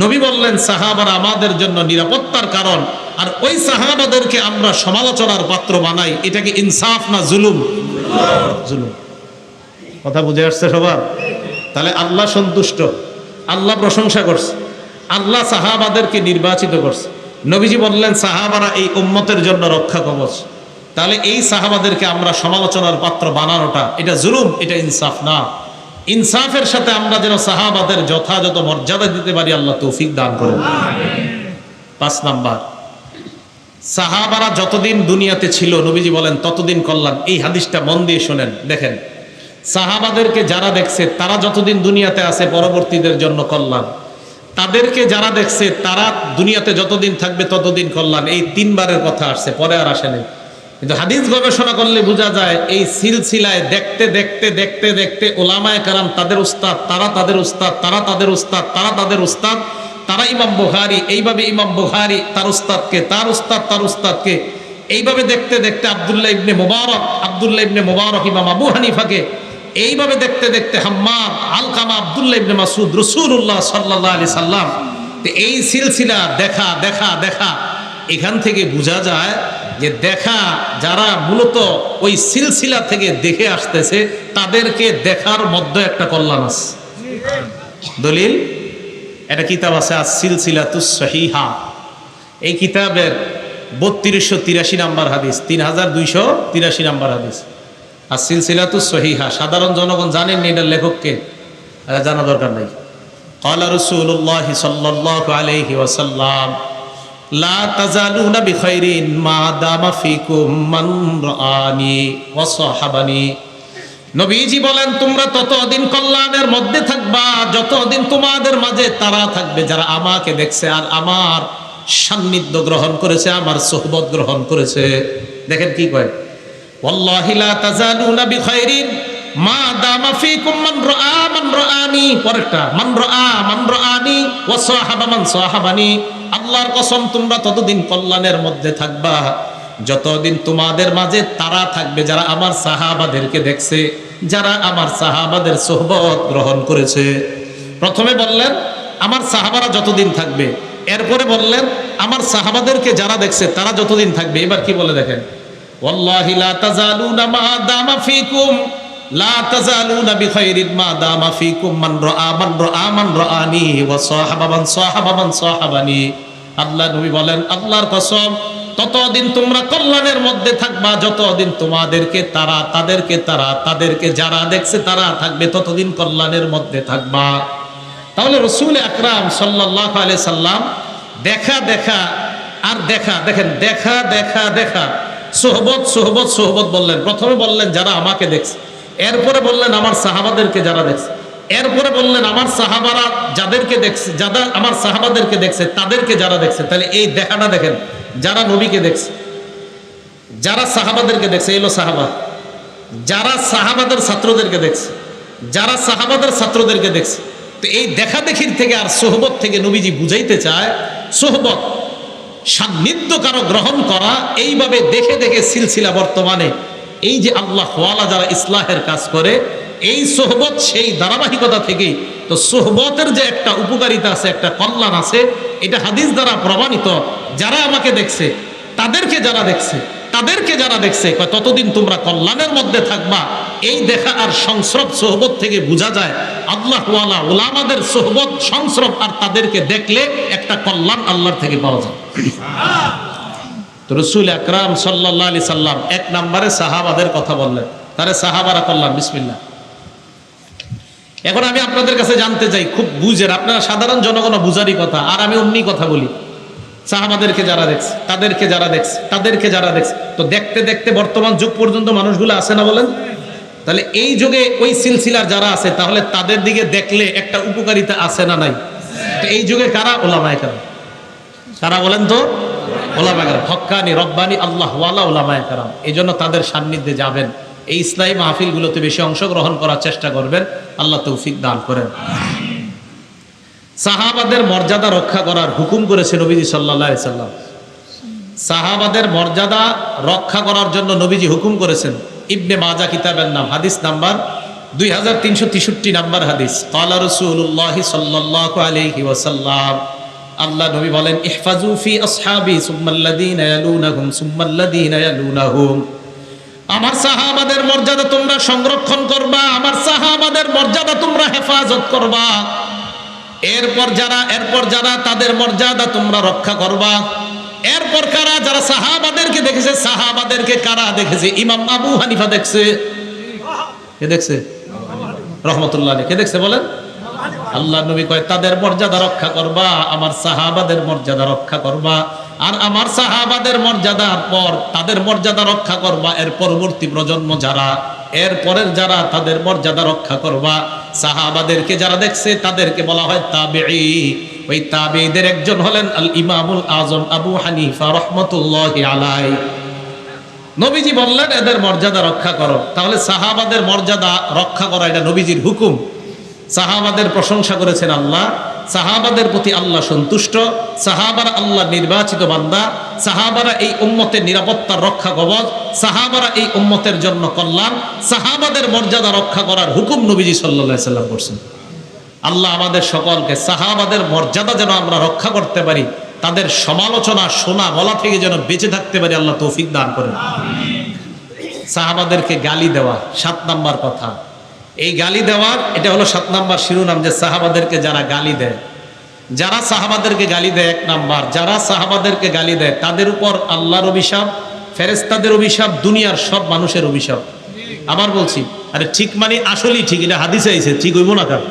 নবী বললেন সাহাবারা আমাদের জন্য নিরাপত্তার কারণ, আর ওই সাহাবাদেরকে আমরা সমালোচনার পাত্র বানাই, এটা কি ইনসাফ না জুলুম? জুলুম। কথা বুঝে আসছে সবার? তাহলে আল্লাহ সন্তুষ্ট, আল্লাহ প্রশংসা করছে, আল্লাহ সাহাবাদেরকে নির্বাচিত করছে। নবীজি বললেন সাহাবারা এই উম্মতের জন্য রক্ষা কবচ। তাহলে এই সাহাবাদেরকে আমরা সমালোচনার পাত্র বানানোটা এটা জুলুম, এটা ইনসাফ না। ইনসাফের সাথে আমরা যেন সাহাবাদের যথাযথ মর্যাদা দিতে পারি, আল্লাহ তৌফিক দান করেন। 5 নাম্বার, সাহাবারা যতদিন দুনিয়াতে ছিল নবীজি বলেন ততদিন কল্যাণ। এই হাদিসটা মন দিয়ে শোনেন, দেখেন সাহাবাদেরকে যারা দেখছে তারা যতদিন দুনিয়াতে আছে পরবর্তীদের জন্য কল্যাণ, তাদেরকে যারা দেখছে তারা দুনিয়াতে যতদিন থাকবে ততদিন কল্যাণ। এই 3 বারের কথা আসছে, পরে আর আসেনি। কিন্তু হাদিস গবেষণা করলে বোঝা যায় এই সিলসিলায় দেখতে দেখতে দেখতে দেখতে ওলামায়ে কেরাম তাদের উস্তাদ, তারা তাদের উস্তাদ, তারা তাদের উস্তাদ, তারা তাদের উস্তাদ, তারা ইমাম বুখারী, এইভাবে ইমাম বুখারী তার উস্তাদকে, তার উস্তাদ তার উস্তাদকে, এইভাবে দেখতে দেখতে আব্দুল্লাহ ইবনে মুবারক ইমাম আবু হানিফাকে, এইভাবে দেখতে দেখতে হাম্মাদ, আলকামা, আব্দুল্লাহ ইবনে মাসউদ, রাসূলুল্লাহ সাল্লাল্লাহু আলাইহি সাল্লাম। এই সিলসিলা দেখা দেখা দেখা, এখান থেকে বোঝা যায় যে দেখা যারা মূলত ওই সিলসিলা থেকে দেখে আসতেছে তাদেরকে দেখার মধ্যে একটা কল্যাণ আছে। দলিল, একটা কিতাব আছে আস-সিলসিলাতুস সহিহা। এই কিতাবের 3283 নাম্বার হাদিস, 3283 নাম্বার হাদিস, আস-সিলসিলাতুস সহিহা। সাধারণ জনগণ জানেন না এটার লেখককে, জানা দরকার নাই। ক্বালা রাসূলুল্লাহ সাল্লাল্লাহু আলাইহি ওয়াসাল্লাম লা তাজালুনা বিখাইরিন মা দামা ফিকুম মান রাআনি ওয়া সাহাবানি। নবীজি বলেন তোমরা ততদিন কল্যাণের মধ্যে থাকবা যতদিন তোমাদের মাঝে তারা থাকবে যারা আমাকে দেখছে আর আমার সান্নিধ্য গ্রহণ করেছে, আমার সোহবত গ্রহণ করেছে। দেখেন কি কয়, ওয়াল্লাহি লা তাজালুনা বিখাইরিন মা দামা ফিকুম মান রাআনি, পরেরটা মান রাআনি ওয়া সাহাবা মান সাহাবানি। আল্লাহর কসম তোমরা ততদিন কল্যাণের মধ্যে থাকবা যতদিন তোমাদের মাঝে তারা থাকবে যারা আমার সাহাবাদেরকে দেখছে, যারা আমার সাহাবাদের সোহবত গ্রহণ করেছে। প্রথমে বললেন আমার সাহাবারা যতদিন থাকবে, এরপরে বললেন আমার সাহাবাদেরকে যারা দেখছে তারা যতদিন থাকবে। এবার কি বলে দেখেন, ওয়াল্লাহি লা তাজালুনা মা দামা ফিকুম লা তাজালুনা বিখাইরিন মা দামা ফিকুম মান রাআনি ওয়া সাহাবা মান সাহাবানি। আল্লাহ নবী বলেন আল্লাহর কসম ততদিন তোমরা কল্যাণের মধ্যে থাকবা যতদিন তোমাদেরকে তারা, তাদেরকে তারা, তাদেরকে যারা দেখছে তারা থাকবে, ততদিন কল্যাণের মধ্যে থাকবা। তাহলে রাসূল আকরাম সাল্লাল্লাহু আলাইহি সাল্লাম দেখা দেখা আর দেখা, দেখেন দেখা দেখা দেখা, সোহবত সোহবত সোহবত বললেন। প্রথমে বললেন যারা আমাকে দেখছে, এরপরে বললেন আমার সাহাবাদেরকে যারা দেখছে, এরপরে বললেন আমার সাহাবারা যাদেরকে দেখছে, যারা আমার সাহাবাদেরকে দেখছে তাদেরকে যারা দেখছে। তাহলে এই দেখাটা দেখেন, যারা নবীকে দেখছে, যারা সাহাবাদেরকে দেখছে, এলো সাহাবা, যারা সাহাবাদের ছাত্রদেরকে দেখছে, যারা সাহাবাদের ছাত্রদেরকে দেখছে। তো এই দেখা দেখির থেকে আর সোহবত থেকে নবীজি বুঝাইতে চায় সোহবত সান্নিধ্য কারো গ্রহণ করা, এইভাবে দেখে দেখে সিলসিলা বর্তমানে এই যে আল্লাহ ওয়ালা যারা ইসলাহের কাজ করে, এই সোহবত সেই ধারাবাহিকতা থেকেই। তো সোহবতের যে একটা উপকারিতা আছে, একটা কল্যাণ আছে, এটা হাদিস দ্বারা প্রমাণিত। যারা আমাকে দেখছে তাদেরকে যারা দেখছে, তাদেরকে যারা দেখছে ততদিন তোমরা কল্যাণের মধ্যে থাকবা। এই দেখা আর সংস্রব সোহবত থেকে বোঝা যায় আল্লাহ ওয়ালা উলামাদের সোহবত সংস্রব, আর তাদেরকে দেখলে একটা কল্যাণ আল্লাহর থেকে পাওয়া যায়। তো রাসূল আকরাম সাল্লাল্লাহু আলাইহি সাল্লাম 1 নম্বরে সাহাবাদের কথা বললেন, তারে সাহাবারা কল্যাণ। বিসমিল্লাহ। এখন আমি আপনাদের কাছে জানতে চাই, খুব বুঝেন, আপনারা সাধারণ জনগণ বুঝারই কথা, আর আমি অমনি কথা বলি। সাহাবাদেরকে যারা দেখছে, তাদেরকে যারা দেখছে, তাদেরকে যারা দেখছে, তো দেখতে দেখতে বর্তমান যুগ পর্যন্ত মানুষগুলো আছে না বলেন? তাহলে এই যুগে ওই সিলসিলার যারা আছে, তাহলে তাদের দিকে দেখলে একটা উপকারিতা আছে না নাই? তো এই যুগে কারা? ওলামায়ে কেরাম। কারা বলেন তো? ওলামায়ে কেরাম, হক্কানি রব্বানি আল্লাহ ওয়ালা ওলামায়ে কেরাম। এই জন্য তাদের সান্নিধ্যে যাবেন, এই ইসলামী মাহফিলগুলোতে বেশি অংশগ্রহণ করার চেষ্টা করবেন। আল্লাহ তৌফিক দান করেন। সাহাবাদের মর্যাদা রক্ষা করার হুকুম করেছে নবীজি সাল্লাল্লাহু আলাইহি সাল্লাম। সাহাবাদের মর্যাদা রক্ষা করার জন্য নবীজি হুকুম করেছেন। ইবনে মাজাহ কিতাবের নাম, হাদিস নাম্বার 2363 নাম্বার হাদিস, ক্বালা রাসূলুল্লাহ সাল্লাল্লাহু আলাইহি ওয়াসাল্লাম, আল্লাহ নবী বলেন, ইহফাজু ফি আসহাবি সুম্মাল্লাযীনা ইয়ালুনাহুম সুম্মাল্লাযীনা ইয়ালুনাহুম, আমার সাহাবাদের মর্যাদা তোমরা সংরক্ষণ করবা, আমার সাহাবাদের মর্যাদা তোমরা হেফাজত করবা, এরপর যারা তাদের মর্যাদা তোমরা রক্ষা করবা। এরপর কারা? যারা সাহাবাদেরকে দেখেছে। সাহাবাদেরকে কারা দেখেছে? ইমাম আবু হানিফা দেখছে। কে দেখছে? রহমতুল্লাহ আলাইহি। কে দেখছে বলেন? আল্লাহ নবী কয়, তাদের মর্যাদা রক্ষা করবা, আমার সাহাবাদের মর্যাদা রক্ষা করবা, আর আমার সাহাবাদের মর্যাদার পর তাদের মর্যাদা রক্ষা করবা। এর পরবর্তী প্রজন্ম যারা, এর পরের যারা, তাদের মর্যাদা রক্ষা করবা। সাহাবাদেরকে যারা দেখছে তাদেরকে বলা হয় তাবেঈ। ওই তাবেঈদের একজন হলেন আল ইমামুল আজম আবু হানিফা রাহমাতুল্লাহি আলাইহি। নবীজি বললেন এদের মর্যাদা রক্ষা করো। তাহলে সাহাবাদের মর্যাদা রক্ষা করা এটা নবীজির হুকুম। সাহাবাদের প্রশংসা করেছেন আল্লাহ, সাহাবাদের প্রতি আল্লাহ সন্তুষ্ট, সাহাবারা আল্লাহ নির্বাচিত বান্দা, সাহাবারা এই উম্মতের নিরাপত্তার রক্ষা কবচ, সাহাবারা এই উম্মতের জন্য কল্যাণ। সাহাবাদের মর্যাদা রক্ষা করার হুকুম নবীজি সাল্লাল্লাহু আলাইহি সাল্লাম করছেন। আল্লাহ আমাদের সকলকে সাহাবাদের মর্যাদা যেন আমরা রক্ষা করতে পারি, তাদের সমালোচনা শোনা বলা থেকে যেন বেঁচে থাকতে পারি, আল্লাহ তৌফিক দান করেন। সাহাবাদেরকে গালি দেওয়া 7 নাম্বার কথা। এই গালি দেওয়ার এটা হলো 7 নাম্বার শিরোনাম, যে সাহাবাদেরকে যারা গালি দেয়, যারা সাহাবাদেরকে গালি দেয় 1 নাম্বার, যারা সাহাবাদেরকে গালি দেয় তাদের উপর আল্লাহর অভিশাপ, ফেরেশতাদের অভিশাপ, দুনিয়ার সব মানুষের অভিশাপ। আবার বলছি, আরে ঠিক মানে আসলেই ঠিক, এটা হাদিসে আইছে, ঠিক হইব না কার?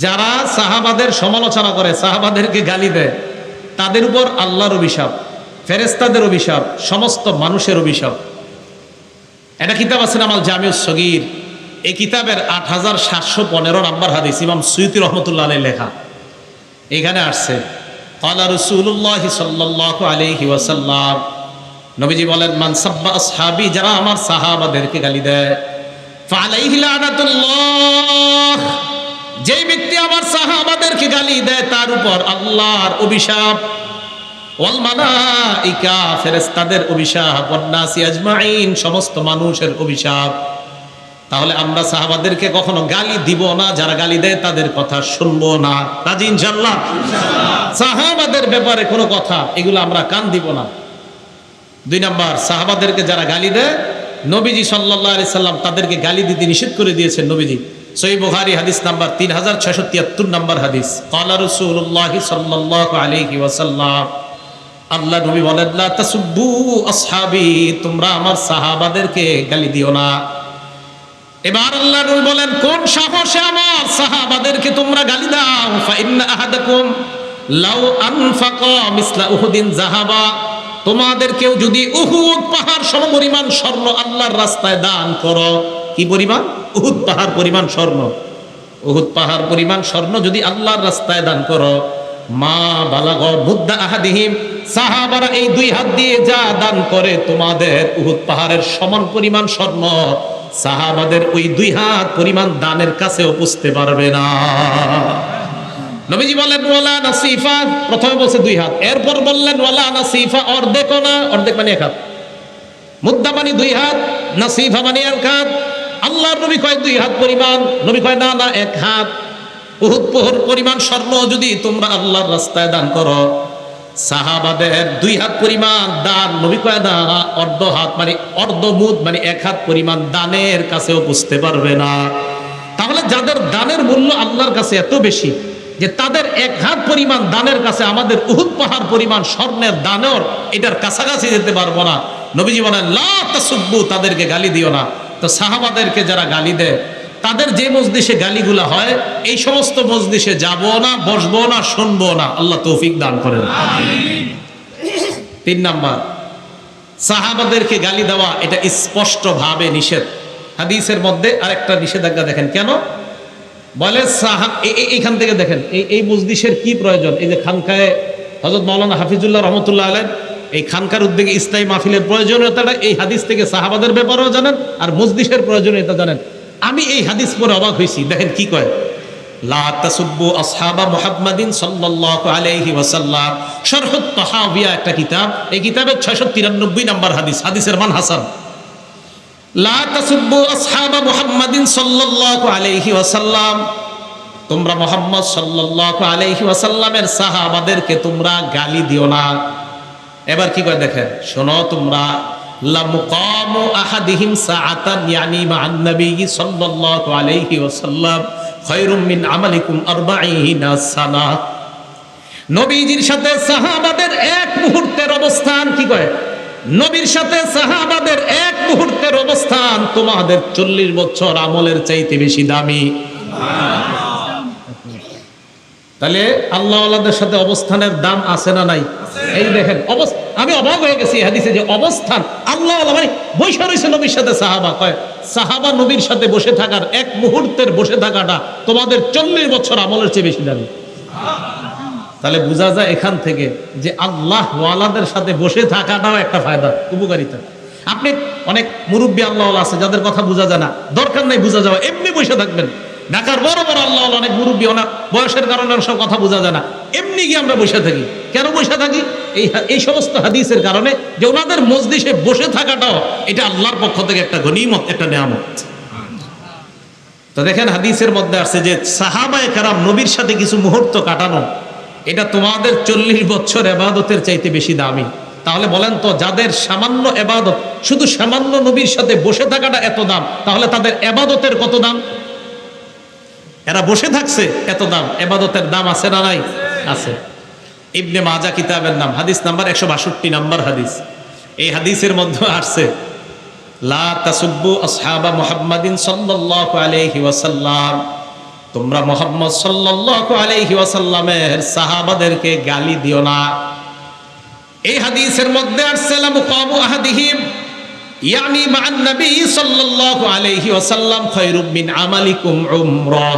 যারা সাহাবাদের সমালোচনা করে, সাহাবাদেরকে গালি দেয়, তাদের উপর আল্লাহর অভিশাপ, ফেরেশতাদের অভিশাপ, সমস্ত মানুষের অভিশাপ। এটা কিতাব আছে নাম আল জামিউস সগীর। এই কিতাবের 8715 নাম্বার হাদিস, ইমাম সুয়ুতী রহমতুল্লাহ আলাইহি লেখা। এখানে আসছে, ক্বালা রাসূলুল্লাহ সাল্লাল্লাহু আলাইহি ওয়াসাল্লাম, নবীজি বলেন, মান সাব্বা আসহাবি, যারা আমার সাহাবাদেরকে গালি দেয়, ফালাইহি লানাতুল্লাহ, যে ব্যক্তি আমার সাহাবাদেরকে গালি দেয় তার উপর আল্লাহর অভিশাপ, ওয়াল মালাইকা, ফেরেশতাদের অভিশাপ, ওয়ান নাসি আজমাইন, সমস্ত মানুষের অভিশাপ। তাহলে আমরা সাহাবাদেরকে কখনো গালি দিব না, যারা গালি দেয় তাদের কথা শুনবো না। রাজি ইনশাআল্লাহ? সাহাবাদের ব্যাপারে কোনো কথা এগুলো আমরা কান দিব না। 2 নাম্বার, সাহাবাদেরকে যারা গালি দেয়, নবীজি সাল্লাল্লাহু আলাইহি সাল্লাম তাদেরকে গালি দিতে নিষেধ করে দিয়েছেন। নবীজি সহিহ বুখারী হাদিস নাম্বার 3673 নাম্বার হাদিস, ক্বালা রাসূলুল্লাহ সাল্লাল্লাহু আলাইহি ওয়াসাল্লাম, আল্লাহ নবী বলেন, লা তাসুব্বু আসহাবি, তোমরা আমার সাহাবাদেরকে গালি দিও না। এবার আল্লাহ নবী বলেন, কোন সাহসে আমার সাহাবাদেরকে তোমরা গালি দাও? ফা ইন্না আহাদাকুম লাউ আনফাকা মিসলা উহুদিন যাহাবা, তোমাদের কেউ যদি উহুদ পাহাড় সমপরিমাণ স্বর্ণ আল্লাহর রাস্তায় দান করো। কি পরিমাণ? উহুদ পাহাড় পরিমাণ স্বর্ণ। উহুদ পাহাড় পরিমাণ স্বর্ণ যদি আল্লাহর রাস্তায় দান করো, মা বালাগ মুদ্দা আহাদিহিম, সাহাবারা এই 2 হাত দিয়ে যা দান করে, তোমাদের উহুদ পাহাড়ের সমান পরিমাণ স্বর্ণ সাহাবাদের ওই 2 হাত পরিমাণ দানের কাছেও পৌঁছতে পারবে না। নবীজি বলেন, ওয়ালা নাসিফা, প্রথমে বলছে 2 হাত, এরপর বললেন ওয়ালা নাসিফা, অর্ধেকও না। অর্ধেক মানে 1 হাত, মুদ্দা মানে 2 হাত, নাসিফা মানে 1 হাত। আল্লাহর নবী কয় 2 হাত পরিমাণ, নবী কয় না না 1 হাত। উহুদ পাহাড় পরিমাণ স্বর্ণ যদি তোমরা আল্লাহর রাস্তায় দান করো, সাহাবাদের 2 হাত পরিমাণ দান, নবী কয় না, অর্ধ হাত মানে অর্ধ মুদ মানে 1 হাত পরিমাণ দানের কাছেও বুঝতে পারবে না। তাহলে যাদের দানের মূল্য আল্লাহর কাছে এত বেশি যে তাদের 1 হাত পরিমাণ দানের কাছে আমাদের উহুদ পাহাড় পরিমাণ স্বর্ণের দানের এটার কাছাকাছি যেতে পারবো না। নবীজি বলেন, লা তাসুব্বু, তাদেরকে গালি দিও না। তো সাহাবাদেরকে যারা গালি দেয়, তাদের যে মজলিসে গালিগুলা হয়, এই সমস্ত মজলিসে যাবো না, বসবো না, শুনবো না। আল্লাহ তৌফিক দান করেন। 3 নাম্বার, সাহাবাদেরকে গালি দেওয়া এটা স্পষ্ট ভাবে নিষেধ। হাদিসের মধ্যে আরেকটা নিষেধাজ্ঞা দেখেন, কেন বলে এইখান থেকে দেখেন এই মজলিসের কি প্রয়োজন। এই যে খানকায় হযরত মাওলানা হাফিজুল্লাহ রহমতুল্লাহ আলাইহি এই খানকার উদ্যোগে ইসলামী মাহফিলের প্রয়োজনীয়তাটা এই হাদিস থেকে সাহাবাদের ব্যাপারেও জানেন, আর মজলিসের প্রয়োজনীয়তা জানেন। আমি এই হাদিস পড়ে অবাক হয়েছি, দেখেন কি কয়, লা তাসুব্বু আসহাবা মুহাম্মাদিন সাল্লাল্লাহু আলাইহি ওয়াসাল্লাম, শারহুত তাহাবিয়া একটা কিতাব, এই কিতাবের 693 নাম্বার হাদিস, হাদিসের মান হাসান। লা তাসুব্বু আসহাবা মুহাম্মাদিন সাল্লাল্লাহু আলাইহি ওয়াসাল্লাম, তোমরা মুহাম্মদ সাল্লাল্লাহু আলাইহি ওয়াসাল্লামের সাহাবাদেরকে তোমরা গালি দিও না। এবার কি করে দেখেন, শোনো তোমরা, লা মুকামু আহাদিহিম সাআতান ইয়ানি মা'আন নবী সাল্লাল্লাহু আলাইহি ওয়াসাল্লাম খায়রুম মিন আমালিকুম 40 সানা। নবীজির সাথে সাহাবাদের এক মুহূর্তের অবস্থান, কি কয়, নবীর সাথে সাহাবাদের এক মুহূর্তের অবস্থান তোমাদের 40 বছর আমলের চাইতে বেশি দামি। তাহলে আল্লাহওয়ালাদের সাথে অবস্থানের দাম আছে না নাই? এই দেখেন, আমি অবাক হয়ে গেছি হাদিসে যে অবস্থান, আল্লাহওয়ালা মানে বসে রয়েছে নবীর সাথে সাহাবা, কয় সাহাবা নবীর সাথে বসে থাকার এক মুহূর্তের বসে থাকাটা তোমাদের 40 বছর আমলের চেয়ে বেশি দামি। তাহলে বোঝা যায় এখান থেকে যে আল্লাহ ওয়ালাদের সাথে বসে থাকাটাও একটা ফায়দা, উপকারিতা। আপনি অনেক মুরব্বী আল্লাহওয়ালা আছে যাদের কথা বোঝা যায় না, দরকার নাই বোঝা যাওয়া, এমনি বসে থাকবেন। ঢাকার বড় বড় আল্লাহওয়ালা অনেক মুরব্বী, অনেক বয়সের কারণে সব কথা বোঝা যায় না, এমনি গিয়ে আমরা বসে থাকি। কেন বসে থাকি? এই সমস্ত হাদিসের কারণে, যে ওনাদের মজলিসে বসে থাকাটাও এটা আল্লাহর পক্ষ থেকে একটা গনিমত, একটা নিয়ামত। তো দেখেন হাদিসের মধ্যে আছে যে সাহাবায়ে কেরাম নবীর সাথে কিছু মুহূর্ত কাটানো, এটা তোমাদের 40 বছর ইবাদতের চাইতে বেশি দামি। তাহলে বলেন তো, যাদের সামান্য ইবাদত, শুধু সামান্য নবীর সাথে বসে থাকাটা এত দাম, তাহলে তাদের ইবাদতের কত দাম? এরা বসে থাকছে এত দাম, ইবাদতের দাম আছে না নাই? আছে। ইবনে মাজাহ কিতাবের নাম, হাদিস নাম্বার 162 নাম্বার হাদিস। এই হাদিসের মধ্যে আসছে, লা তাসুব্বু আসহাবা মুহাম্মাদিন সাল্লাল্লাহু আলাইহি ওয়াসাল্লাম, তোমরা মুহাম্মদ সাল্লাল্লাহু আলাইহি ওয়াসাল্লামের সাহাবাদেরকে গালি দিও না। এই হাদিসের মধ্যে আসছে, লা মুকামু আহাদিহিম ইয়ানি মা'আন নবী সাল্লাল্লাহু আলাইহি ওয়াসাল্লাম খায়রুম মিন আমালিকুম উমরা।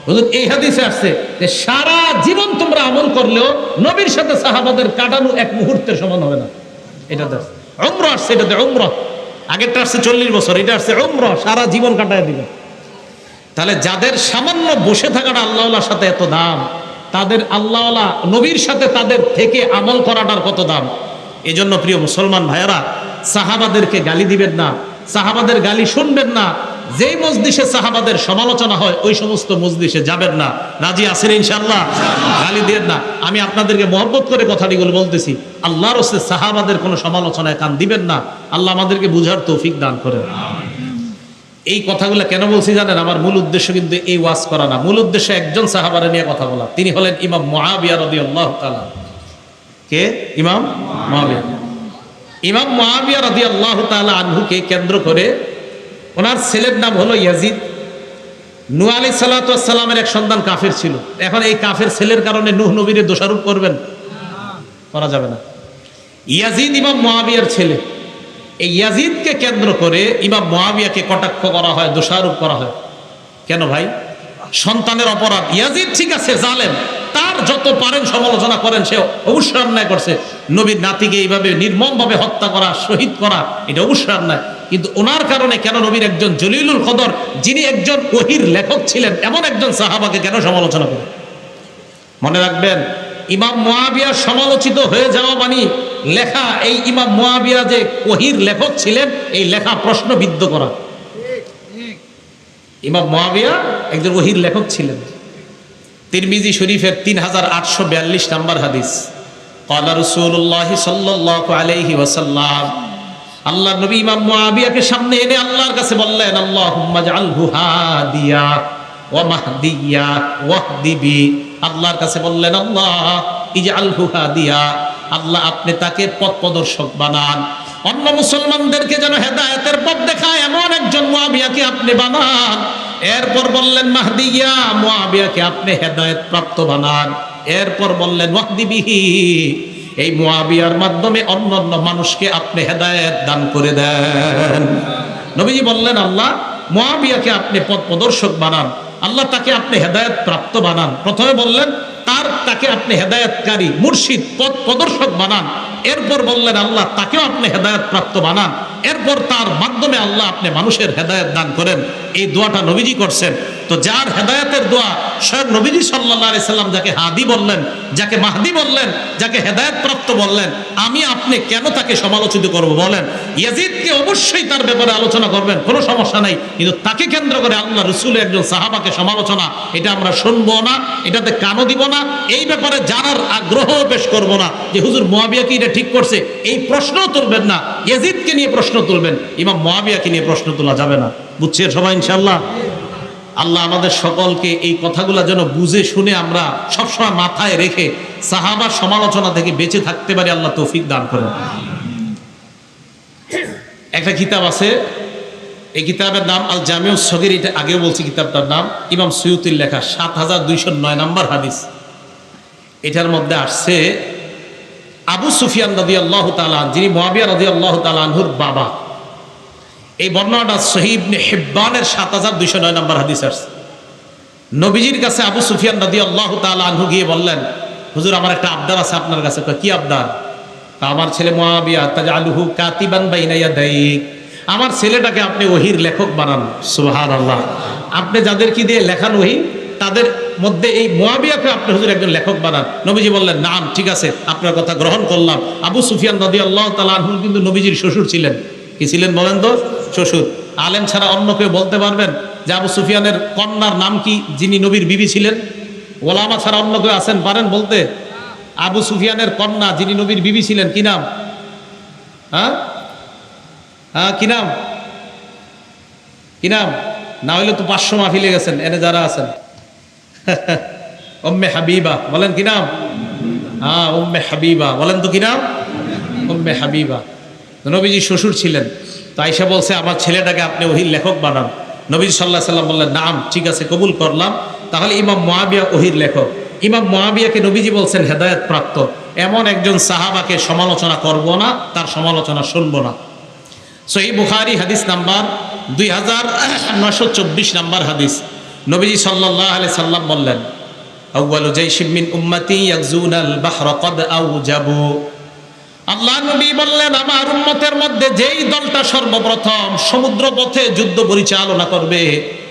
হুজুর, এই হাদিসে আসছে যে সারা জীবন তোমরা আমল করলেও নবীর সাথে সাহাবাদের কাটানো এক মুহূর্তের সমান হবে না। এটা দেখ, উমরা আসছে, এটাতে উমরা, আগেরটা আসছে 40 বছর, এটা আসছে উমরা, সারা জীবন কাটায় দিবে। তাহলে যাদের সামান্য বসে থাকাটা আল্লাহওয়ালার সাথে এত দাম, তাদের আল্লাহওয়ালা নবীর সাথে তাদের থেকে আমল করাটার কত দাম। এজন্য প্রিয় মুসলমান ভাইয়েরা, সাহাবাদেরকে গালি দিবেন না, সাহাবাদের গালি শুনবেন না। যেই মজলিসে সাহাবাদের সমালোচনা হয় ওই সমস্ত মজলিসে যাবেন না। রাজি আছেন ইনশাআল্লাহ? গালি দিবেন না। আমি আপনাদেরকে মহব্বত করে কথাটিগুলো বলতেছি, আল্লাহর রাসূল সাহাবাদের কোনো সমালোচনায় কান দিবেন না। আল্লাহ আমাদেরকে বুঝার তৌফিক দান করেন। এই কথাগুলো কেন বলছি জানেন? আমার মূল উদ্দেশ্য কিন্তু এই ওয়াজ করা না, মূল উদ্দেশ্য একজন সাহাবারে নিয়ে কথা বলা। তিনি হলেন ইমাম মুআবিয়া রাদিয়াল্লাহু তাআলা। কে? ইমাম মুআবিয়া। ইমাম মুআবিয়া রাদিয়াল্লাহু তাআলা আনহুকে কেন্দ্র করে, ওনার ছেলের নাম হলো ইয়াজিদ। নূহ আলাইহিস সালাতু ওয়াস সালামের এক সন্তান কাফের ছিল। এখন এই কাফের ছেলের কারণে নূহ নবীর দোষারোপ করবেন? করা যাবে না। ইয়াজিদ ইমাম মুআবিয়ার ছেলে। এই ইয়াজিদকে কেন্দ্র করে ইমাম মুআবিয়াকে কটাক্ষ করা হয়, দোষারোপ করা হয়। কেন ভাই? সন্তানের অপরাধ। ইয়াজিদ ঠিক আছে জালেম, তার যত পারেন সমালোচনা করেন, সে অবশ্যই অন্যায় করছে। নবীর নাতিকে এইভাবে নির্মমভাবে হত্যা করা, শহীদ করা, এটা অবশ্যই অন্যায়। কিন্তু ওনার কারণে কেন নবীর একজন জলিলুল কদর, যিনি একজন ওহীর লেখক ছিলেন, এমন একজন সাহাবাকে কেন সমালোচনা করে? মনে রাখবেন, ইমাম মুআবিয়া সমালোচিত হয়ে যাওয়া মানে লেখা, এই ইমাম মুআবিয়া যে ওহীর লেখক ছিলেন, এই লেখা প্রশ্নবিদ্ধ করা। ইমাম মুআবিয়া একজন ওহীর লেখক ছিলেন। তিরমিজি শরীফের 3842 নাম্বার হাদিস, ক্বালা রাসূলুল্লাহ সাল্লাল্লাহু আলাইহি ওয়াসাল্লাম, আল্লাহর নবী ইমাম মুআবিয়াকে সামনে এনে আল্লাহর কাছে বললেন, আল্লাহুম্মা জাআলহু হাদিয়া ওয়া মাহদিয়া ওয়াহদি বি। আল্লাহর কাছে বললেন, আল্লাহ ইজআলহু হাদিয়া, আল্লাহ আপনি তাকে পথ প্রদর্শক বানান, অন্য মুসলমানদেরকে যেন হেদায়েতের পথ দেখায় এমন একজন মুআবিয়াকে আপনি বানান। এরপর বললেন মাহদিয়া, মুআবিয়াকে আপনি হেদায়েত প্রাপ্ত বানান। এরপর বললেন ওয়াহদি বিহি, এই মুআবিয়ার মাধ্যমে অন্যান্য মানুষকে আপনি হেদায়েত দান করে দেন। নবীজি বললেন, আল্লাহ মুআবিয়াকে আপনি পথ প্রদর্শক বানান, আল্লাহ তাকে আপনি হেদায়েত প্রাপ্ত বানান। প্রথমে বললেন তাকে আপনি হেদায়েতকারী, মুর্শিদ, পথ প্রদর্শক বানান। এরপর বললেন আল্লাহ তাকেও আপনি হেদায়েত প্রাপ্ত বানান। এরপর তার মাধ্যমে আল্লাহ আপনি মানুষের হেদায়েত দান করেন। এই দোয়াটা নবীজি করছেন। তো যার হেদায়েতের দোয়া স্বয়ং নবীজি সাল্লাল্লাহু আলাইহি সাল্লাম যাকে হাদি বললেন, যাকে মাহদি বললেন, যাকে হেদায়েত প্রাপ্ত বললেন, আমি আপনি কেন তাকে সমালোচিত করব বলেন? ইয়াজিদকে অবশ্যই তার ব্যাপারে আলোচনা করবেন, কোনো সমস্যা নাই, কিন্তু তাকে কেন্দ্র করে আল্লাহ রাসূলের একজন সাহাবাকে সমালোচনা, এটা আমরা শুনবো না, এটাতে কানও দিব না, এই ব্যাপারে জানার আগ্রহ পেশ করব না যে হুজুর মুয়াবিয়া কি এটা ঠিক করছে, এই প্রশ্নও তুলবেন না। ইয়াজিদকে নিয়ে প্রশ্ন তুলবেন, ইমাম মুয়াবিয়াকে নিয়ে প্রশ্ন তোলা যাবে না। বুঝছেন সবাই ইনশাআল্লাহ? আল্লাহ আমাদের সকলকে এই কথাগুলো যেন বুঝে শুনে আমরা সবসময় মাথায় রেখে সাহাবার সমালোচনা থেকে বেঁচে থাকতে পারি, আল্লাহ তৌফিক দান করেন। একটা কিতাব আছে, এই কিতাবের নাম আল জামিউস সগীর, এটা আগেও বলছি কিতাবটার নাম, ইমাম সুয়ুতির লেখা, 7209 নম্বর হাদিস। এটার মধ্যে আসছে আবু সুফিয়ান রাদিয়াল্লাহু তাআলা, যিনি মুয়াবিয়া রাদিয়াল্লাহু তাআলা আনহুর বাবা, এই বর্ণনাটা সহিহ ইবনে হিব্বানের 7209 নম্বর হাদিস আসছে। নবীজির কাছে আবু সুফিয়ান রাদিয়াল্লাহু তাআলা আনহু গিয়ে বললেন, হুজুর আমার একটা আবদার আছে আপনার কাছে। কি আবদার? আমার ছেলে মুয়াবিয়া তাজআলুহু কাতিবান বাইনা ইয়াদাইক, আমার ছেলেটাকে আপনি ওহীর লেখক বানান। সুবহানাল্লাহ। আপনি যাদের কি দিয়ে লেখান ওহী, তাদের মধ্যে এই মুয়াবিয়াকে আপনি হুজুর একজন লেখক বানান। নবীজি বললেন, নাম, ঠিক আছে, আপনার কথা গ্রহণ করলাম। আবু সুফিয়ান রাদিয়াল্লাহু তাআলা আনহু কিন্তু নবীজির শ্বশুর ছিলেন। কি ছিলেন বলেন তো? শ্বশুর। আলেম ছাড়া অন্য কেউ বলতে পারবেন যে আবু সুফিয়ানের কন্যার নাম কি, যিনি নবীর বিবি ছিলেন? ওলামা ছাড়া অন্য কেউ আছেন পারেন বলতে? আবু সুফিয়ানের কন্যা যিনি নবীর বিবি ছিলেন, কি নাম? হ্যাঁ হ্যাঁ, কি নাম? কি নাম? না হইলে তো 500 মাহফিলে গেছেন এনে যারা আছেন। উম্মে হাবিবা, বলেন কি নাম? হ্যাঁ, উম্মে হাবিবা, বলেন তো কি নাম? উম্মে হাবিবা। নবীজি শ্বশুর ছিলেন। তো আয়েশা বলছে, আমার ছেলেটাকে আপনি ওহীর লেখক বানান। নবী সাল্লাল্লাহু আলাইহি সাল্লাম বললেন, নাম, ঠিক আছে, কবুল করলাম। তাহলে ইমাম মুয়াবিয়া ওহীর লেখক। ইমাম মুয়াবিয়াকে নবীজি বলছেন হেদায়েত প্রাপ্ত, এমন একজন সাহাবাকে সমালোচনা করব না, তার সমালোচনা শুনবো না। সহিহ বুখারী হাদিস নাম্বার 2924 নাম্বার হাদিস। নবীজি সাল্লাল্লাহু আলাইহি সাল্লাম বললেন, আউয়ালু জাইশিম মিন উম্মতি ইয়াগজুনাল বাহরা ক্বাদ আউজাবু। আল্লাহ নবী বললেন, আমার উম্মতের মধ্যে যেই দলটা সর্বপ্রথম সমুদ্র পথে যুদ্ধ পরিচালনা করবে,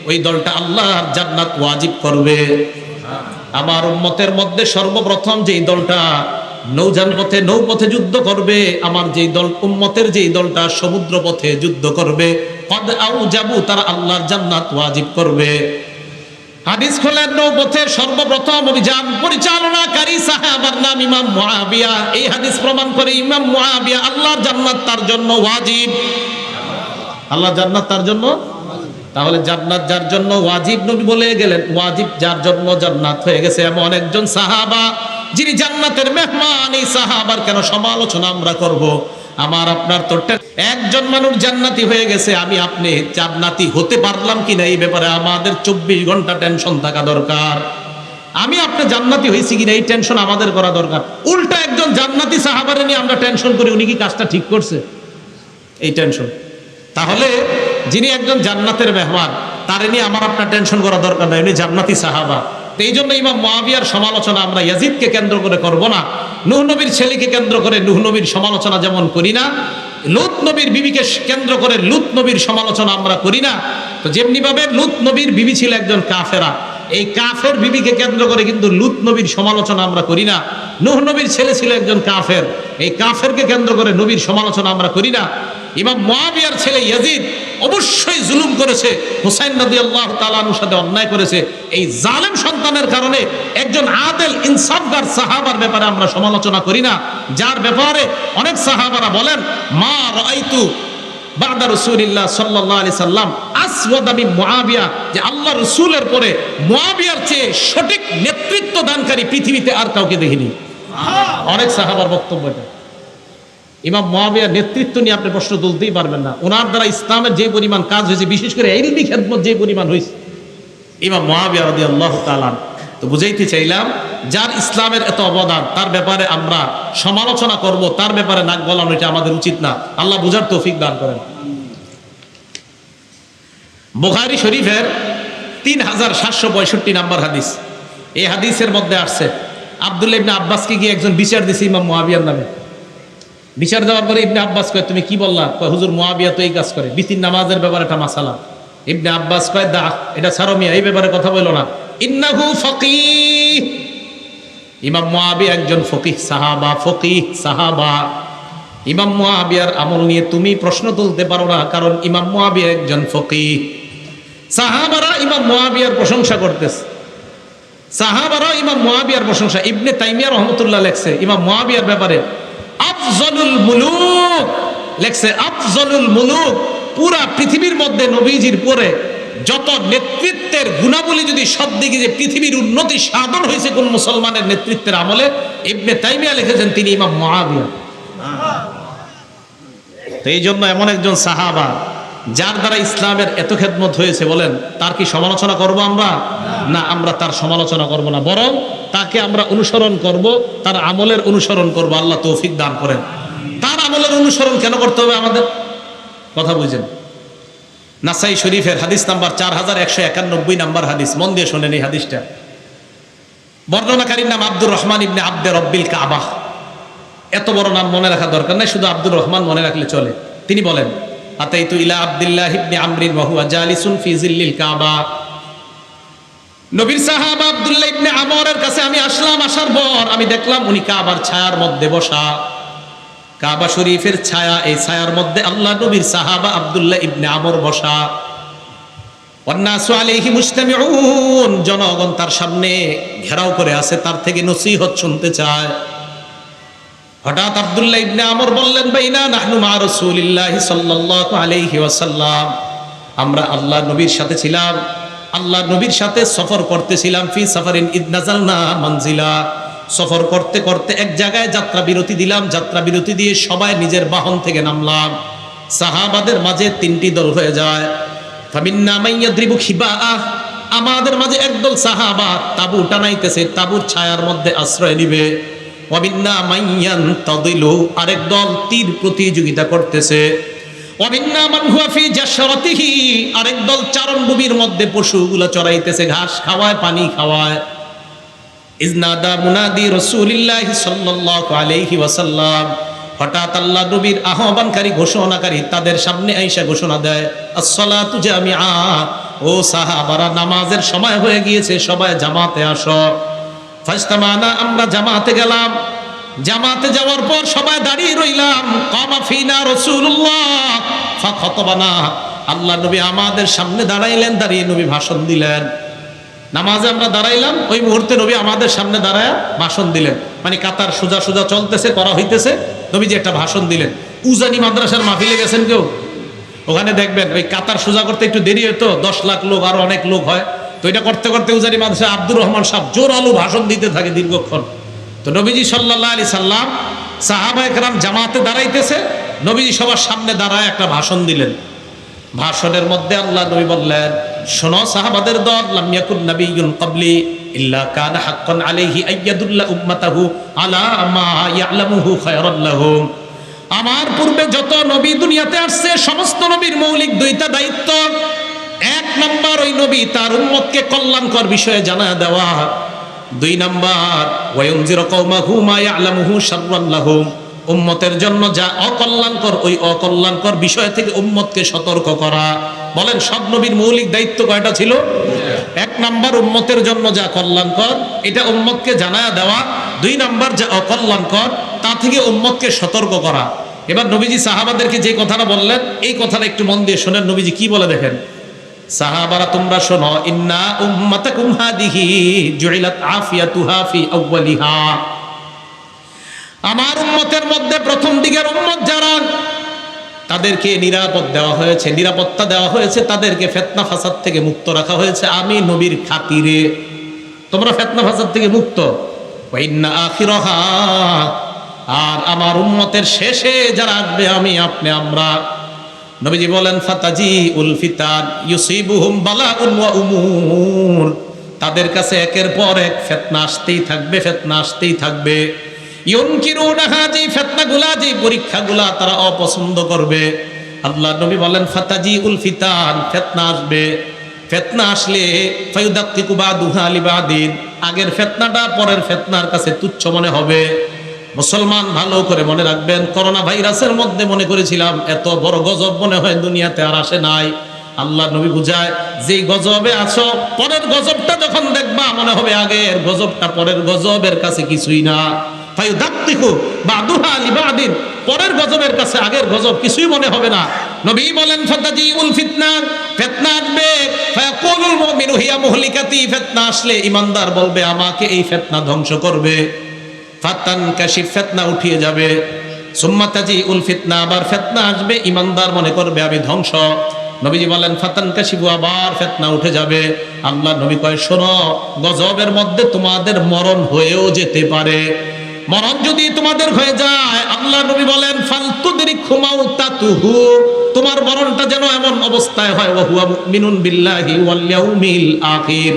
ওই দলটা আল্লাহর জান্নাত ওয়াজিব করবে। আমার উম্মতের মধ্যে সর্বপ্রথম যেই দলটা নৌপথে যুদ্ধ করবে, আমার যেই দল, উম্মতের যেই দলটা সমুদ্র পথে যুদ্ধ করবে, ক্বাদ আউজাবু, তারা আল্লাহর জান্নাত ওয়াজিব করবে। হাদিস খোলেন, নৌপথে সর্বপ্রথম অভিযান পরিচালনাকারী সাহাবার নাম ইমাম মুয়াবিয়া। এই হাদিস প্রমাণ করে ইমাম মুয়াবিয়া, আল্লাহর জান্নাত তার জন্য ওয়াজিব। আল্লাহর জান্নাত তার জন্য। তাহলে জান্নাত যার জন্য ওয়াজিব, নবী বলে গেলেন, ওয়াজিব যার জন্য জান্নাত হয়ে গেছে এমন একজন সাহাবা, যিনি জান্নাতের মেহমান। এই সাহাবার কেন সমালোচনা আমরা করব? আমার আপনার তো একজন মানুষ জান্নাতি হয়ে গেছে, আমি আপনি জান্নাতি হতে পারলাম কিনা এই ব্যাপারে আমাদের 24 ঘন্টা টেনশন থাকা দরকার। আমি আপনি জান্নাতি হয়েছি কিনা এই টেনশন আমাদের করা দরকার। উল্টা একজন জান্নাতি সাহাবারে নিয়ে আমরা টেনশন করি, উনি কি কাজটা ঠিক করছে, এই টেনশন। তাহলে যিনি একজন জান্নাতের মেহমান, তারে নিয়ে আমার আপনার টেনশন করা দরকার নাই, উনি জান্নাতি সাহাবা। এই জন্য ইমাম মুয়াবিয়ার সমালোচনা আমরা ইয়াজিদকে কেন্দ্র করে করব না। নূহ নবীর ছেলেকে কেন্দ্র করে নূহ নবীর সমালোচনা যেমন করি না, লূত নবীর বিবিকে কেন্দ্র করে লূত নবীর সমালোচনা আমরা করি না। তো যেমনি ভাবে লূত নবীর বিবি ছিল একজন কাফেরা, এই কাফের বিবিকে কেন্দ্র করে কিন্তু লূত নবীর সমালোচনা আমরা করি না। নূহ নবীর ছেলে ছিল একজন কাফের, এই কাফেরকে কেন্দ্র করে নবীর সমালোচনা আমরা করি না। ইমাম মুয়াবিয়ার ছেলে ইয়াজিদ অবশ্যই জুলুম করেছে, হুসাইন রাদিয়াল্লাহু তাআলা আনহুর সাথে অন্যায় করেছে। এই জালেম সন্তানের কারণে একজন আদেল ইনসাফগার সাহাবার ব্যাপারে আমরা সমালোচনা করি না, যার ব্যাপারে অনেক সাহাবারা বলেন, মা রাআইতু বাদা রাসূলিল্লাহ সাল্লাল্লাহু আলাইহি সাল্লাম আসওয়াদা মিন মুয়াবিয়া, যে আল্লাহ রাসূলের পরে মুয়াবিয়ার চেয়ে সঠিক নেতৃত্ব দানকারী পৃথিবীতে আর কাউকে দেখিনি। অনেক সাহাবার বক্তব্য এটা। ইমাম মুয়াবিয়ার নেতৃত্ব নিয়ে আপনি প্রশ্ন তুলতেই পারবেন না। ওনার দ্বারা ইসলামের যে পরিমাণ কাজ হয়েছে, বিশেষ করে ইলমি খেদমত যে পরিমাণ হয়েছে, ইমাম মুয়াবিয়া রাদিয়াল্লাহু তাআলা। তো বুঝাইতে চাইলাম, যার ইসলামের এত অবদান, তার ব্যাপারে আমরা সমালোচনা করব, তার ব্যাপারে নাক গলানো, এটা আমাদের উচিত না। আল্লাহ বুঝার তৌফিক দান করেন। বুখারী শরীফের 3765 নাম্বার হাদিস। এই হাদিসের মধ্যে আসছে, আব্দুল্লাহ ইবনে আব্বাসকে গিয়ে একজন বিচার দিছে ইমাম মুয়াবিয়ার নামে। বিচার দেওয়ার পরে ইবনে আব্বাস কয়, তুমি কি বললা? কয়, হুজুর মুয়াবিয়া তো এই কাজ করে, বিতির নামাজের ব্যাপারে একটা মাসালা। ইবনে আব্বাস কয় দা, এটা ছাড়ো মিয়া, এই ব্যাপারে কথা বলো না। ইন্নাহু ফাকিহ, ইমাম মুয়াবিয়া একজন ফকিহ সাহাবা, ফকিহ সাহাবা। ইমাম মুয়াবিয়ার আমল নিয়ে তুমি প্রশ্ন তুলতে পারো না, কারণ ইমাম মুয়াবিয়া একজন ফকিহ। সাহাবারা ইমাম মুয়াবিয়ার প্রশংসা করতেছে, সাহাবারা ইমাম মুয়াবিয়ার প্রশংসা। ইবনে তাইমিয়া রহমতুল্লাহ লেখছে ইমাম মুয়াবিয়ার ব্যাপারে, আফজলুল মুলুক লেখছে, আফজলুল মুলুক, পুরা পৃথিবীর মধ্যে নবীজির পরে যত নেতৃত্বের গুণাবলী যদি সব দিকে, যে পৃথিবীর উন্নতি সাধন হয়েছে কোন মুসলমানের নেতৃত্বের আমলে, ইবনে তাইমিয়া লিখেছেন তিনি ইমাম মুয়াবিয়া। তো এই জন্য এমন একজন সাহাবা যার দ্বারা ইসলামের এত খেদমত হয়েছে, বলেন তার কি সমালোচনা করব আমরা? না, আমরা তার সমালোচনা করব না, বরং তাকে আমরা অনুসরণ করব, তার আমলের অনুসরণ করব। আল্লাহ তৌফিক দান করেন। তার আমলের অনুসরণ কেন করতে হবে আমাদের? কথা বুঝেন। নাসাই শরীফের হাদিস নাম্বার 4191 নাম্বার হাদিস, মন দিয়ে শোনেন এই হাদিসটা। বর্ণনাকারীর নাম আব্দুর রহমান ইবনে আব্দে রব্বিল কাবাহ। এত বড় নাম মনে রাখা দরকার নাই, শুধু আব্দুর রহমান মনে রাখলে চলে। তিনি বলেন, আতাইতু ইলা আব্দুল্লাহ ইবনে আমরিন ওয়া হুয়া জালিসুন ফি জিল্লিল কাবা। নবীর সাহাবা আব্দুল্লাহ ইবনে আমরের কাছে আমি আসলাম, আসার পর আমি দেখলাম উনি কাবার ছায়ার মধ্যে বসা। কাবা শরীফের ছায়া, এই ছায়ার মধ্যে আল্লাহ নবীর সাহাবা আব্দুল্লাহ ইবনে আমর বসা। ওয়ান্নাসু আলাইহি মুজতামিউন, জনগণ তার সামনে ঘেরাও করে আছে, তার থেকে নসিহত শুনতে চায়। হঠাৎ আব্দুল্লাহ ইবনে আমর বললেন, বাইনা নাহনু মা রাসূলিল্লাহি সাল্লাল্লাহু আলাইহি ওয়াসাল্লাম, আমরা আল্লাহ নবীর সাথে ছিলাম, আল্লাহ নবীর সাথে সফর করতেছিলাম। ফি সাফারিন ইদ নাযালনা মানজিলা, সফর করতে করতে এক জায়গায় যাত্রা বিরতি দিলাম, যাত্রা বিরতি দিয়ে সবাই নিজের বাহন থেকে নামলাম। সাহাবাদের মাঝে তিনটি দল হয়ে যায়। ফামিন্না মাইয়াদ্রিবু খিবাআহ, আমাদের মাঝে একদল সাহাবা তাবু টানাইতেছে, তাবুর ছায়ার মধ্যে আশ্রয় নিবে। ওয়ামিন্না মাইয়ান তাদিলু, আরেক দল তীর প্রতিযোগিতা করতেছে। ওয়ামিন্না মান হুয়া ফি জাশরাতিহি, আরেক দল চারণভূমির মধ্যে পশুগুলো চড়াইতেছে, ঘাস খাওয়ায়, পানি খাওয়ায়। ইজনাদা মুনাদি রাসূলিল্লাহি সাল্লাল্লাহু আলাইহি ওয়াসাল্লাম, হঠাৎ আল্লাহ নবীর আহ্বানকারী, ঘোষণাকারী তাদের সামনে আইসা ঘোষণা দেয়, আসসালাতু জামিআ, ও সাহাবারা নামাজের সময় হয়ে গিয়েছে, সবাই জামাতে আসো। ফাজতামানা, আমরা জামাতে গেলাম। জামাতে যাওয়ার পর সবাই দাঁড়িয়ে রইলাম। কামা ফিনা রাসূলুল্লাহ ফাখাতাবানা, আল্লাহ নবী আমাদের সামনে দাঁড়াইলেন, দাঁড়িয়ে নবী ভাষণ দিলেন। নামাজে আমরা দাঁড়াইলাম, ওই মুহূর্তে নবী আমাদের সামনে দাঁড়ায় ভাষণ দিলেন। মানে কাতার সোজা সোজা চলতেছে, করা হইতেছে, নবীজি একটা ভাষণ দিলেন। উজানি মাদ্রাসার মাহফিলে গেছেন কেউ? ওখানে দেখবেন ওই কাতার সোজা করতে একটু দেরি হতো, 10 লাখ লোক আরো অনেক লোক হয়, তো এটা করতে করতে উজানি মাদ্রাসা আব্দুর রহমান সাহেব জোরালো ভাষণ দিতে থাকে দীর্ঘক্ষণ। তো নবীজি সাল্লাল্লাহু আলাইহি সাল্লাম, সাহাবায়ে কেরাম জামাতে দাঁড়াইতেছে, নবীজি সবার সামনে দাঁড়ায় একটা ভাষণ দিলেন। ভাষণের মধ্যে আল্লাহ নবী বললেন, শোনো সাহাবাদের দল, লাম ইয়াকুন নাবিয়্যুন ক্বাবলি ইল্লা কানা হাক্কান আলাইহি আইয়াদুল্লা উম্মাতাহু আলা মা ইয়ালামুহু খায়রান লাহুম। আমার পূর্বে যত নবী দুনিয়াতে আসছে, সমস্ত নবীর মৌলিক দুইটা দায়িত্ব। এক নাম্বার, ওই নবী তার উম্মতকে কল্যাণকর বিষয়ে জানা দেওয়া। 2 নাম্বার, ওয়ায়ুনজিরু কওমাহু মা ইয়ালামুহু শাররান লাহুম, উম্মতের জন্য যা অকল্যাণকর, ওই অকল্যাণকর বিষয় থেকে উম্মতকে সতর্ক করা। বলেন সব নবীর মৌলিক দায়িত্ব কয়টা ছিল? 1 নাম্বার, উম্মতের জন্য যা কল্যাণকর এটা উম্মতকে জানায়া দেওয়া। 2 নাম্বার, যা অকল্যাণকর তা থেকে উম্মতকে সতর্ক করা। এবার নবীজি সাহাবাদেরকে যে কথাটা বললেন, এই কথাটা একটু মন দিয়ে শোনেন। নবীজি কি বলে দেখেন, সাহাবারা তোমরা শোনো, ইন্না উম্মাতাকুম হাদিহি জুইলাত আফিয়াতুহা ফি আউয়ালিহা, আমার উম্মতের মধ্যে প্রথম দিকের উম্মত যারা, তাদেরকে নিরাপদ দেওয়া হয়েছে, নিরাপত্তা দেওয়া হয়েছে, তাদেরকে ফিতনা ফাসাদ থেকে মুক্ত রাখা হয়েছে আমি নবীর খাতিরে। তোমরা ফিতনা ফাসাদ থেকে মুক্ত। ওয়া ইন্না আখিরাহা, আর আমার উম্মতের শেষে যারা আসবে আমি আপনি আমরা। নবীজি বলেন, ফাতাজি উল ফিতান ইউসিবুহুম বালাউন ওয়া উমুর, তাদের কাছে একের পর এক ফিতনা আসতেই থাকবে, ফিতনা আসতেই থাকবে। ইউনকিরুনাহা, যে ফিতনাগুলা, যে পরীক্ষাগুলা তারা অপছন্দ করবে। আল্লাহ নবী বলেন, ফাতাজি উল ফিতান, ফিতনা আসবে। ফিতনা আসলে ফায়ুদাক্কিকু বাদুহা লিবাদিন, আগের ফিতনাটা পরের ফিতনার কাছে তুচ্ছ মনে হবে। মুসলমান ভালো করে মনে রাখবেন, করোনা ভাইরাসের মধ্যে মনে করেছিলাম এত বড় গজব মনে হয় দুনিয়াতে আর আসে নাই। আল্লাহ নবী বুঝায় যে গজবে আছো পরের গজবটা যখন দেখবা মনে হবে আগের গজবটা পরের গজবের কাছে কিছুই না। ফায়ুদাক্তিকু বাদুহা লিবাদিন, পরের গজবের কাছে আগের গজব কিছুই মনে হবে না। নবী বলেন ফাতাজিউল ফিতনা, ফিতনা আসবে, ফায়াকুলুল মুমিনু হিয়া মুহলিকাতি, ফিতনা আসলে ঈমানদার বলবে আমাকে এই ফিতনা ধ্বংস করবে। ফাতান কাশিফ, ফিতনা উঠিয়ে যাবে। সুম্মা তাজিউল ফিতনা, আবার ফিতনা আসবে, ঈমানদার মনে করবে আমি ধ্বংস। নবীজি বলেন ফাতান কাশিফু, আবার ফিতনা উঠে যাবে। আল্লাহ নবী কয় শোনো, গজবের মধ্যে তোমাদের মরণ হয়েও যেতে পারে। মরণ যদি তোমাদের হয়ে যায়, আল্লাহ নবী বলেন ফালতুদরিকহু মাউতাতুহু, তোমার মরণটা যেন এমন অবস্থায় হয় ওয়া হুয়া মুমিনুন বিল্লাহি ওয়াল ইয়াউমিল আখির।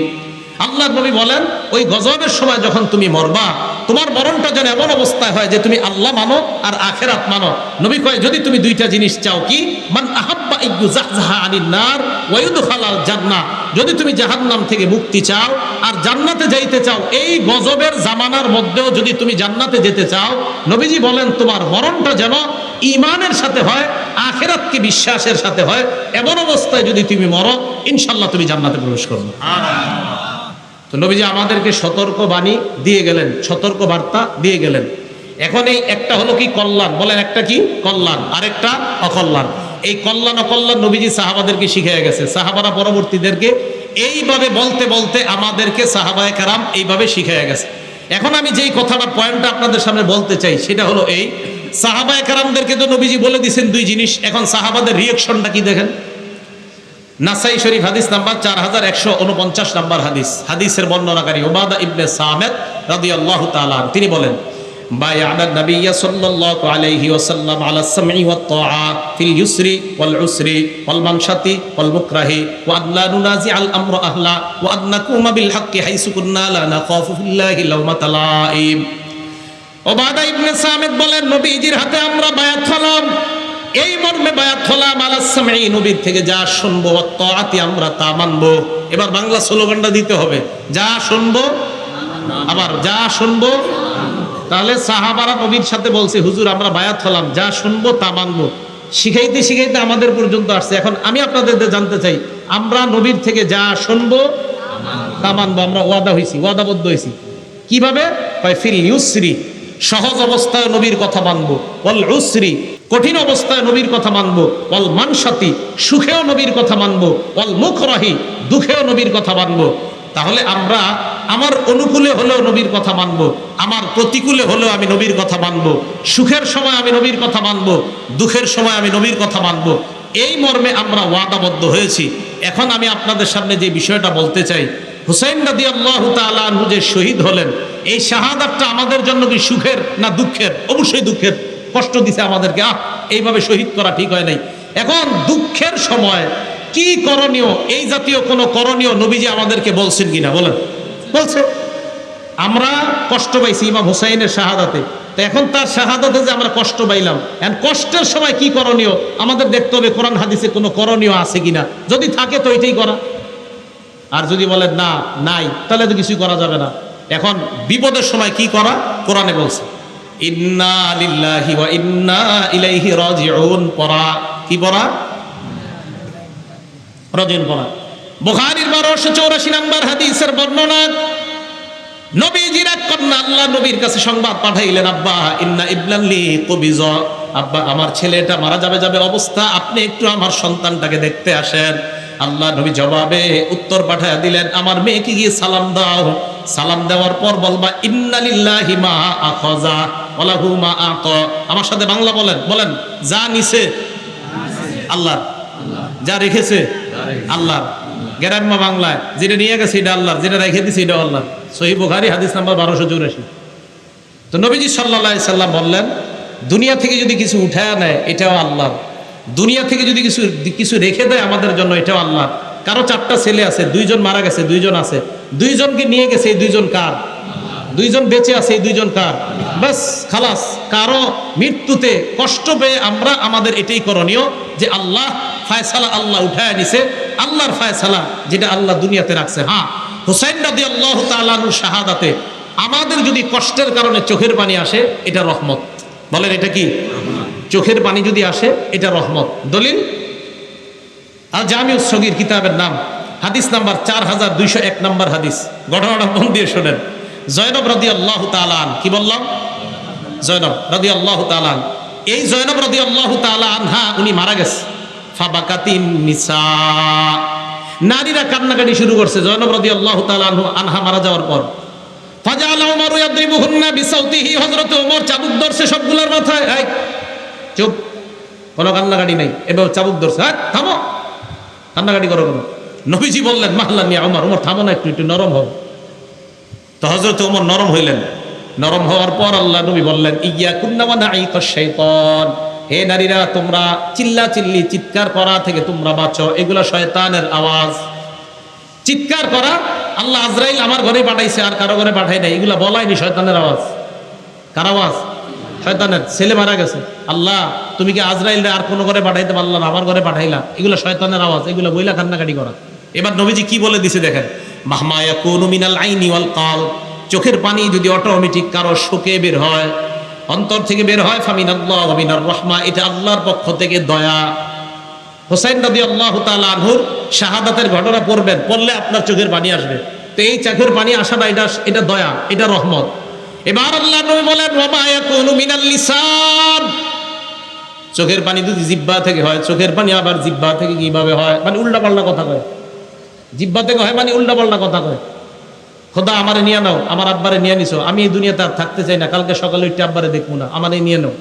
আল্লাহ নবী বলেন ওই গজবের সময় যখন তুমি মরবা, তোমার মরণটা যেন এমন অবস্থায় হয় যে তুমি আল্লাহ মানো আর আখিরাত মানো। নবী কয় যদি তুমি দুইটা জিনিস চাও, কি? মান আহাব্বা ইয়ুজাহজাহা আনিন নার ওয়া ইউদখালাল জান্নাহ, যদি তুমি জাহান্নাম থেকে মুক্তি চাও আর জান্নাতে যাইতে চাও, এই গজবের জামানার মধ্যেও যদি তুমি জান্নাতে যেতে চাও, নবীজি বলেন তোমার মরণটা যেন ঈমানের সাথে হয়, আখিরাতকে বিশ্বাসের সাথে হয়। এমন অবস্থায় যদি তুমি মরো, ইনশাআল্লাহ তুমি জান্নাতে প্রবেশ করবে। তো নবীজি আমাদেরকে সতর্ক বাণী দিয়ে গেলেন, সতর্ক বার্তা দিয়ে গেলেন। এখন এই একটা হলো কি কল্যাণ, বলেন একটা কি কল্যাণ, আরেকটা অকল্যাণ। এই কল্যাণ অকল্যাণ নবীজি সাহাবাদেরকে শিখিয়ে গেছে। সাহাবারা পরবর্তীদেরকে এইভাবে বলতে বলতে আমাদেরকে সাহাবায়ে কেরাম এইভাবে শিখিয়ে গেছে। এখন আমি যেই কথাটা পয়েন্টটা আপনাদের সামনে বলতে চাই সেটা হলো এই, সাহাবায়ে কেরামদেরকে তো নবীজি বলে দিয়েছেন দুই জিনিস, এখন সাহাবাদের রিঅ্যাকশনটা কি দেখেন। নাসাই শরীফ হাদিস নাম্বার 4149 নাম্বার হাদিস, হাদিসের বর্ণনাকারী উবাদা ইবনে সামিত রাদিয়াল্লাহু তাআলা তিনি বলেন বায়ানা নবিয়্য সাল্লাল্লাহু আলাইহি ওয়াসাল্লাম আলা সামঈ ওয়াত তাআ ফিল ইউসরি ওয়াল উসরি ওয়াল মানশাতি ওয়াল মুকরাহি ওয়া আল্লা নুনাজিআল আমরা আহলা ওয়া আন নাকুমা বিল হাক্কি হাইসু কুন্না লা নাখাফু ফিল্লাহি লাওমাতা লাঈম। উবাদা ইবনে সামিত বলেন নবীজির হাতে আমরা বায়াত হলাম, এই মর্মে বায়াত হলাম আলা সামঈ, নবীর থেকে যা শুনবো, ওয়াত তাআতি আমরা তা মানবো। এবার বাংলা স্লোগানটা দিতে হবে, যা শুনবো আবার যা শুনবো। তাহলে সাহাবারা নবীর সাথে বলছে হুজুর আমরা বায়াত হলাম, যা শুনবো তা মানবো। শিখাইতে শিখাইতে আমাদের পর্যন্ত আসছে। এখন আমি আপনাদের জানতে চাই, আমরা নবীর থেকে যা শুনবো তা মানবো, আমরা ওয়াদা হয়েছি, ওয়াদাবদ্ধ হয়েছি। কিভাবে? ফিল ইউসরি, সহজ অবস্থায় নবীর কথা মানবো, ওয়াল উসরি, কঠিন অবস্থায় নবীর কথা মানবো, ওয়াল মানশাতি, সুখেও নবীর কথা মানবো, ওয়াল মুকরাহি, দুঃখেও নবীর কথা মানবো। তাহলে আমরা আমার অনুকূলে হলেও নবীর কথা মানবো, আমার প্রতিকূলে হলেও আমি নবীর কথা মানবো, সুখের সময় আমি নবীর কথা মানবো, দুঃখের সময় আমি নবীর কথা মানবো। এই মর্মে আমরা ওয়াদাবদ্ধ হয়েছি। এখন আমি আপনাদের সামনে যে বিষয়টা বলতে চাই, হুসাইন রাদিয়াল্লাহু তাআলা আনহু যে শহীদ হলেন, এই শাহাদাতটা আমাদের জন্য কি সুখের না দুঃখের? অবশ্যই দুঃখের। কষ্ট দিছে আমাদেরকে, এইভাবে শহীদ করা ঠিক হয় নাই। এখন দুঃখের সময় কি করণীয়, এই জাতীয় কোনো করণীয় নবীজি আমাদেরকে বলছেন কিনা বলেন? বলছে। আমরা কষ্ট পাইছি ইমাম হুসাইনের শাহাদাতে, তো এখন তার শাহাদাতে যে আমরা কষ্ট পাইলাম, এখন কষ্টের সময় কি করণীয় আমাদের দেখতে হবে, কোরআন হাদিসে কোনো করণীয় আছে কিনা। যদি থাকে তো এটাই করা, আর যদি বলেন না নাই তাহলে তো কিছুই করা যাবে না। এখন বিপদের সময় কি করা কোরআনে বলছে, ইন্না লিল্লাহি ওয়া ইন্না ইলাইহি রাজিউন পড়া। কি পড়া? রাজিউন পড়া। বুখারীর 1284 নম্বর হাদিসের বর্ণনা, নবীজির এক কন্যা আল্লাহ নবীর কাছে সংবাদ পাঠাইলেন, আব্বা ইন্না ইবনাল্লি কবিজ, আব্বা আমার ছেলেটা মারা যাবে অবস্থা, আপনি একটু আমার সন্তানটাকে দেখতে আসেন। আল্লাহ নবী জবাবে উত্তর পাঠায় দিলেন, আমার মেয়েকে গিয়ে সালাম দাও। সালাম দেওয়ার পর বলবা ইন্না লিল্লাহি মা আখাযা ওয়া লাহু মা আতা। আমার সাথে বাংলা বলেন, বলেন যা নিছে আল্লাহ, যা রেখেছে আল্লাহ। গ্রাম্য বাংলায় যেটা নিয়ে গেছে এটা আল্লাহ, যেটা রেখে দিছে এটা আল্লাহ। সহিহ বুখারী হাদিস নাম্বার 1284। তো নবীজি সাল্লাল্লাহু আলাইহি সাল্লাম বললেন, দুনিয়া থেকে যদি কিছু উঠায় নেয় এটাও আল্লাহ, দুনিয়া থেকে যদি কিছু রেখে দেয় আমাদের জন্য এটাও আল্লাহ। কারো 4টা ছেলে আছে, 2জন মারা গেছে, 2জন আছে, 2জনকে নিয়ে গেছে, এই 2জন কার? 2জন বেঁচে আছে, এই 2জন কার? বাস খালাস। কারো মৃত্যুতে কষ্ট পেয়ে আমরা আমাদের এটাই করণীয় যে আল্লাহ ফায়সালা, আল্লাহ উঠায় নিছে, আল্লাহর ফায়সালা যেটা আল্লাহ দুনিয়াতে রাখছে। হ্যাঁ, হুসাইন রাদিয়াল্লাহু তাআলা আনহু শাহাদাতে আমাদের যদি কষ্টের কারণে চোখের পানি আসে এটা রহমত। বলেন এটা কি? চোখের পানি যদি আসে এটা রহমত। দলিল আল জামিউস সগীর কিতাবের নাম, হাদিস নাম্বার 4201 নম্বর হাদিস। ঘটনাটা মন দিয়ে শোনেন। জয়নব রাদিয়াল্লাহু তাআলা আন, কি বললাম? জয়নব রাদিয়াল্লাহু তাআলা আন, এই জয়নব রাদিয়াল্লাহু তাআলা আনহা উনি মারা গেছে। ফাবাকাতিন নিসা, নারীরা কান্নাকাটি শুরু করছে জয়নব রাদিয়াল্লাহু তাআলা আনহা মারা যাওয়ার পর। ফাজাআলা উমর ইয়াদরিবুহুন্না বিসাউতিহি, হযরত ওমর চাবুক ধরছে সবগুলোর মাথায়। এই চুপ, কোনো কান্নাকাটি নাই, এবার চাবুক ধরছে, হ্যাঁ থামো, কান্নাকাটি করো কেন? নবীজি বললেন মাহলান ইয়া উমর, উমর থামো না, একটু একটু নরম হও। তো হযরত ওমর নরম হইলেন। নরম হওয়ার পর আল্লাহ নবী বললেন ইয়াকুন্না ওয়া নাঈকাশ শাইতান, হে নারীরা তোমরা চিল্লা চিল্লি চিৎকার করা থেকে তোমরা বাঁচো, এগুলা শয়তানের আওয়াজ। চিৎকার করা আল্লাহ আজরাইল আমার ঘরে পাঠাইছে আর কারো ঘরে পাঠাই নাই, এগুলা বলাইনি, শয়তানের আওয়াজ। কার আওয়াজ? শয়তানের। ছেলে মারা গেছে, আল্লাহ তুমি কি আজরাইল আর কোনো ঘরে পাঠাইতে পারলা না, আমার ঘরে পাঠাইলা, এগুলো শয়তানের আওয়াজ, এগুলো বইলা কান্নাকাটি করা। এবার নবীজি কি বলে দিছে দেখেন, মাহমা ইয়াকুনু মিনাল আইনি ওয়াল কালব, চোখের পানি যদি অটোমেটিক কারো শোকে বের হয়, অন্তর থেকে বের হয়, ফামিনাল্লাহ ওয়া মিনার রাহমা, এটা আল্লাহর পক্ষ থেকে দয়া। হোসাইন রাদিয়াল্লাহু তাআলা আনহুর শাহাদাতের ঘটনা পড়বেন, পড়লে আপনার চোখের পানি আসবে। তো এই চোখের পানি আসাটা এটা দয়া, এটা রহমত। এবার আল্লাহ নবী বলেন ওয়া মা ইয়াকুনু মিনাল লিসান, চোখের পানি যদি জিহ্বা থেকে হয়, চোখের পানি আবার জিহ্বা থেকে কিভাবে হয়, মানে উল্টাপাল্টা কথা কয়। জিহ্বা থেকে হয় মানে উল্টাপাল্টা কথা কয়। খোদা আমারে নিয়ে নাও, আমার আব্বারে নিয়ে নিছো, আমি এই দুনিয়াতে আর থাকতে চাই না, কালকে সকালে উঠে আব্বারে দেখবো না, আমারে নিয়ে নাও।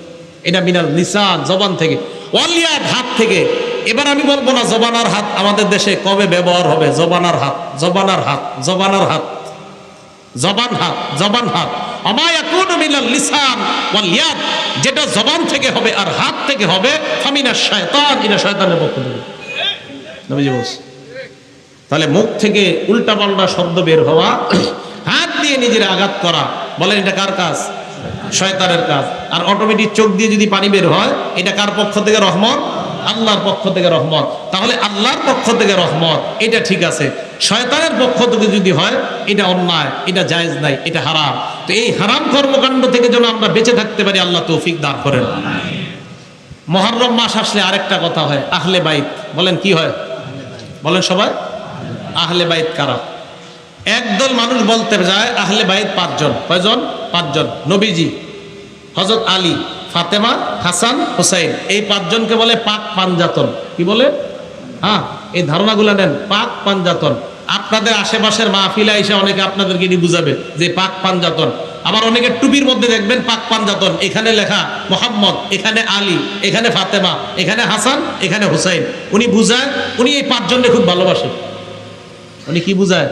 এটা মিনাল লিসান, জবান থেকে। ওয়ালিয়াদ, হাত থেকে। এবার আমি বলবো না জবান আর হাত আমাদের দেশে কবে ব্যবহার হবে, জবান আর হাত, জবান আর হাত, জবান আর হাত, জবান হাত, জবান হাত। আমা ইয়াকুনু মিনাল লিসান ওয়াল ইয়াদ, যেটা জবান থেকে হবে আর হাত থেকে হবে, ফামিনাশ শায়তান, এটা শয়তানের পক্ষ থেকে। নবীজি বলছে তাহলে মুখ থেকে উল্টাপাল্টা শব্দ বের হওয়া, হাত দিয়ে নিজের আঘাত করা, বলেন এটা কার কাজ? শয়তানের কাজ। আর অটোমেটিক চোখ দিয়ে যদি পানি বের হয়, এটা কার পক্ষ থেকে রহমত? আল্লাহর পক্ষ থেকে রহমত। তাহলে আল্লাহর পক্ষ থেকে রহমত, এটা ঠিক আছে। শয়তানের পক্ষ থেকে যদি হয়, এটা অন্যায়, এটা জায়েজ নাই, এটা হারাম। তো এই হারাম কর্মকাণ্ড থেকে যেন আমরা বেঁচে থাকতে পারি, আল্লাহ তৌফিক দান করেন। মুহররম মাস আসলে আরেকটা কথা হয়, আহলে বাইত। বলেন কি হয়? বলেন সবাই, আহলে বাইত কারা? একদল মানুষ বলতে যায় আহলে বাইত 5 জন। কয়জন? 5 জন। নবীজি, হযরত আলী, ফাতেমা, হাসান, হুসাইন, এই 5 জনকে বলে পাক পাঞ্জাতন। কি বলে? হ্যাঁ, এই ধারণাগুলো নেন, পাক পাঞ্জাতন। আপনাদের আশেপাশের মাহফিলে এসে অনেকে আপনাদেরকে এটি বুঝাবে যে পাক পাঞ্জাতন। আবার অনেকে টুপির মধ্যে দেখবেন পাক পাঞ্জাতন, এখানে লেখা মোহাম্মদ, এখানে আলী, এখানে ফাতেমা, এখানে হাসান, এখানে হুসাইন। উনি বুঝায়, উনি এই 5 জনকে খুব ভালোবাসে। উনি কি বুঝায়?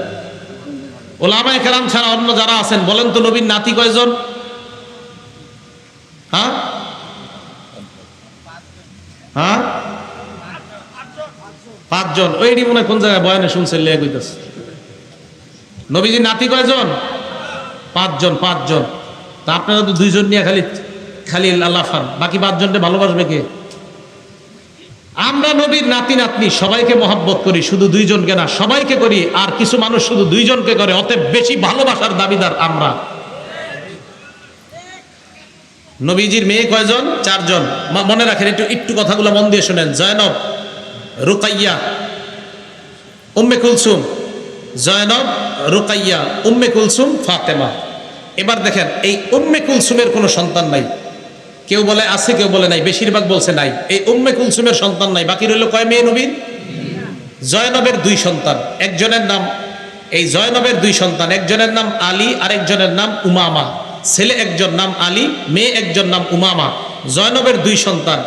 ওলামায়ে কেরাম ছাড়া অন্য যারা আছেন বলেন তো নবীর নাতি কয়জন? হ্যাঁ হ্যাঁ 5 জন। ওইটি মনে কোন জায়গায় বয়ানে শুনছেন, লেগে কইতাছে। নবীজির নাতি কয়জন? 5 জন। 5 জন। তা আপনারা তো 2 জন নিয়ে খালি লাফান, বাকি 5 জনকে ভালোবাসবে কে? আমরা নবীর নাতি নাতনি সবাইকে মহব্বত করি, শুধু 2 জনকে না, সবাইকে করি। আর কিছু মানুষ শুধু 2 জনকে করে, অতএব বেশি ভালোবাসার দাবিদার আমরা। নবীজির মেয়ে কয়জন? 4 জন। মনে রাখেন, একটু কথাগুলো মন দিয়ে শোনেন। জয়নব, রুকাইয়া, উম্মে কুলসুম। জয়নব, রুকাইয়া, উম্মে কুলসুম, ফাতেমা। এবার দেখেন, এই উম্মে কুলসুমের কোনো সন্তান নাই। কেউ বলে আছে, কেউ বলে নাই, বেশিরভাগ বলছে নাই। এই উম্মে কুলসুমের সন্তান নাই। বাকি রইল কয় মেয়ে নবীর? জয়নবের 2 সন্তান। একজনের নাম, এই জয়নবের 2 সন্তান, একজনের নাম আলী, আরেকজনের নাম উমামা। ছেলে একজন নাম আলী, মেয়ে একজন নাম উমামা। জয়নবের 2 সন্তান,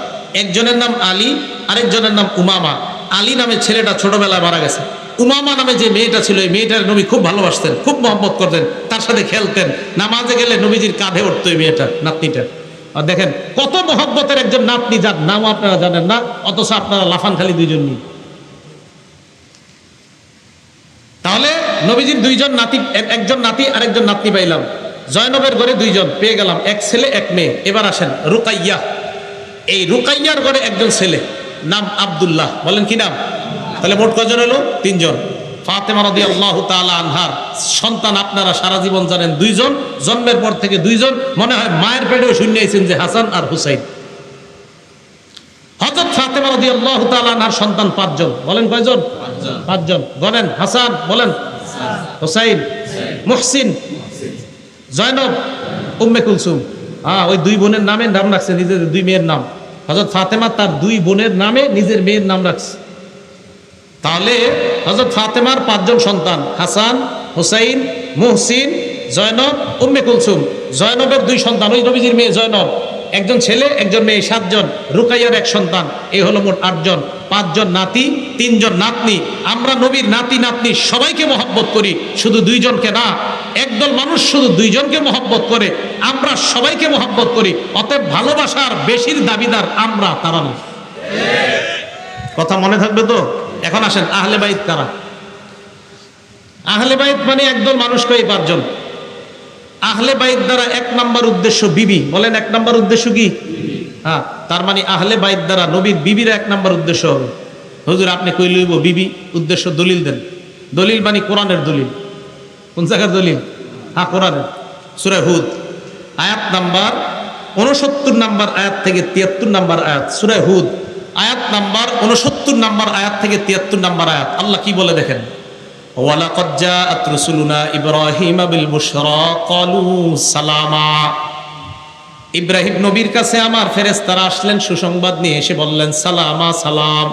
একজনের নাম আলী, আরেকজনের নাম উমামা। আলী নামে ছেলেটা ছোটবেলায় মারা গেছে। উমামা নামে যে মেয়েটা ছিল, এই মেয়েটার নবী খুব ভালোবাসতেন, খুব মহব্বত করতেন, তার সাথে খেলতেন। নামাজে গেলে নবীজির কাঁধে উঠতো এই মেয়েটা, নাতনিটা। আর দেখেন কত মহব্বতের একজন নাতনি, যার নাম আপনারা জানেন না, অথচ আপনারা লাফান খালি 2 জন নিয়ে। তাহলে নবীজির 2 জন নাতি, একজন নাতি আরেকজন নাতনি পাইলাম। জয়নবের ঘরে 2 জন পেয়ে গেলাম, এক ছেলে এক মেয়ে। এবার আসেন রুকাইয়া। এই রুকাইয়ার ঘরে একজন ছেলে, নাম আব্দুল্লাহ। বলেন কি নাম? তাহলে মোট কজন হলো? 3 জন। ফাতেমা রাদিয়াল্লাহু তাআলা আনহার সন্তান আপনারা সারা জীবন জানেন 2 জন। জন্মের পর থেকে 2 জন, মনে হয় মায়ের পেটেও শুনে আইছেন যে হাসান আর হুসাইন। হযরত ফাতেমা রাদিয়াল্লাহু তাআলা আনহার সন্তান 5 জন। বলেন কয়জন? 5 জন। বলেন হাসান, বলেন হুসাইন, মুহসিন, জয়নব, উম্মে কুলসুম। ওই 2 বোনের নামে নাম রাখছে, নিজের 2 মেয়ের নাম। হযরত ফাতেমা তার 2 বোনের নামে নিজের মেয়ের নাম রাখছে। তাহলে হযরত ফাতেমার 5 জন সন্তান, হাসান, হুসাইন, মুহসিন, জয়নব, উম্মে কুলসুম। জয়নবের 2 সন্তান, ওই নবীজির মেয়ে জয়নব, একজন ছেলে একজন মেয়ে, 7 জন। রুকাইয়ার 1 সন্তান, এই হলো মোট 8 জন। 5 জন নাতি, 3 জন নাতনি। আমরা নবীর নাতি নাতনি সবাইকে মহব্বত করি, শুধু 2 জনকে না। একদল মানুষ শুধু 2 জনকে মহব্বত করে, আমরা সবাইকে মহব্বত করি। অতএব ভালোবাসার বেশির দাবিদার আমরা, তারা না। কথা মনে থাকবে তো? এখন আসেন, আহলে বাইত কারা? আহলে বাইত মানে একদল মানুষকে, এই 5 জন। আহলে বাইত দ্বারা 1 নাম্বার উদ্দেশ্য বিবি। বলেন 1 নাম্বার উদ্দেশ্য কি? হ্যাঁ, তার মানে আহলে বাইত দ্বারা নবীর বিবিরা 1 নাম্বার উদ্দেশ্য হবে। হুজুর আপনি কই লইব বিবি উদ্দেশ্য? দলিল দেন। দলিল মানে কোরআনের দলিল। কোন জায়গার দলিল? হ্যাঁ, কোরআনের। সূরা হুদ আয়াত নাম্বার 69 নাম্বার আয়াত থেকে 73 নাম্বার আয়াত। সূরা হুদ আয়াত নাম্বার 69 নাম্বার আয়াত থেকে 73 নাম্বার আয়াত। আল্লাহ কি বলে দেখেন, ওয়ালাকাদ জাআত রাসূলুনা ইব্রাহিমা বিল বুশরা ক্বালু সালামা। ইব্রাহিম নবীর কাছে আমার ফেরেশতারা আসলেন সুসংবাদ নিয়ে, এসে বললেন সালামা, সালাম।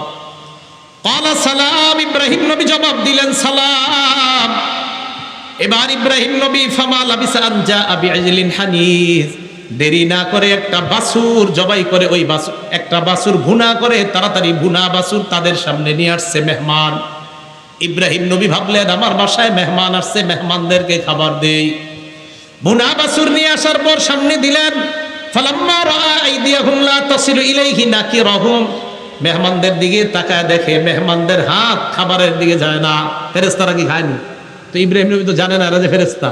ক্বালা সালাম, ইব্রাহিম নবী জবাব দিলেন সালাম। এবার ইব্রাহিম নবী ফামা লাবিসা আন জাআ বিআজলিন হানিজ, দেরি না করে একটা বাছুর জবাই করে, ওই বাছুর, একটা বাছুর ভুনা করে, তাড়াতাড়ি ভুনা বাছুর তাদের সামনে নিয়ে আসছে মেহমান। ইব্রাহিম নবী ভাবলেন আমার বাসায় মেহমান আসছে, মেহমানদেরকে খাবার দেই। ভুনা বাছুর নিয়ে আসার পর সামনে দিলেন। ফালাম্মা রাআ আইদিয়াহুম লা তাসিলু ইলাইহি নাকিরাহুম, মেহমানদের দিকে তাকায় দেখে মেহমানদের হাত খাবারের দিকে যায় না। ফেরেশতারা কি খায়নি? তো ইব্রাহিম নবী তো জানেন এরা যে ফেরেশতা।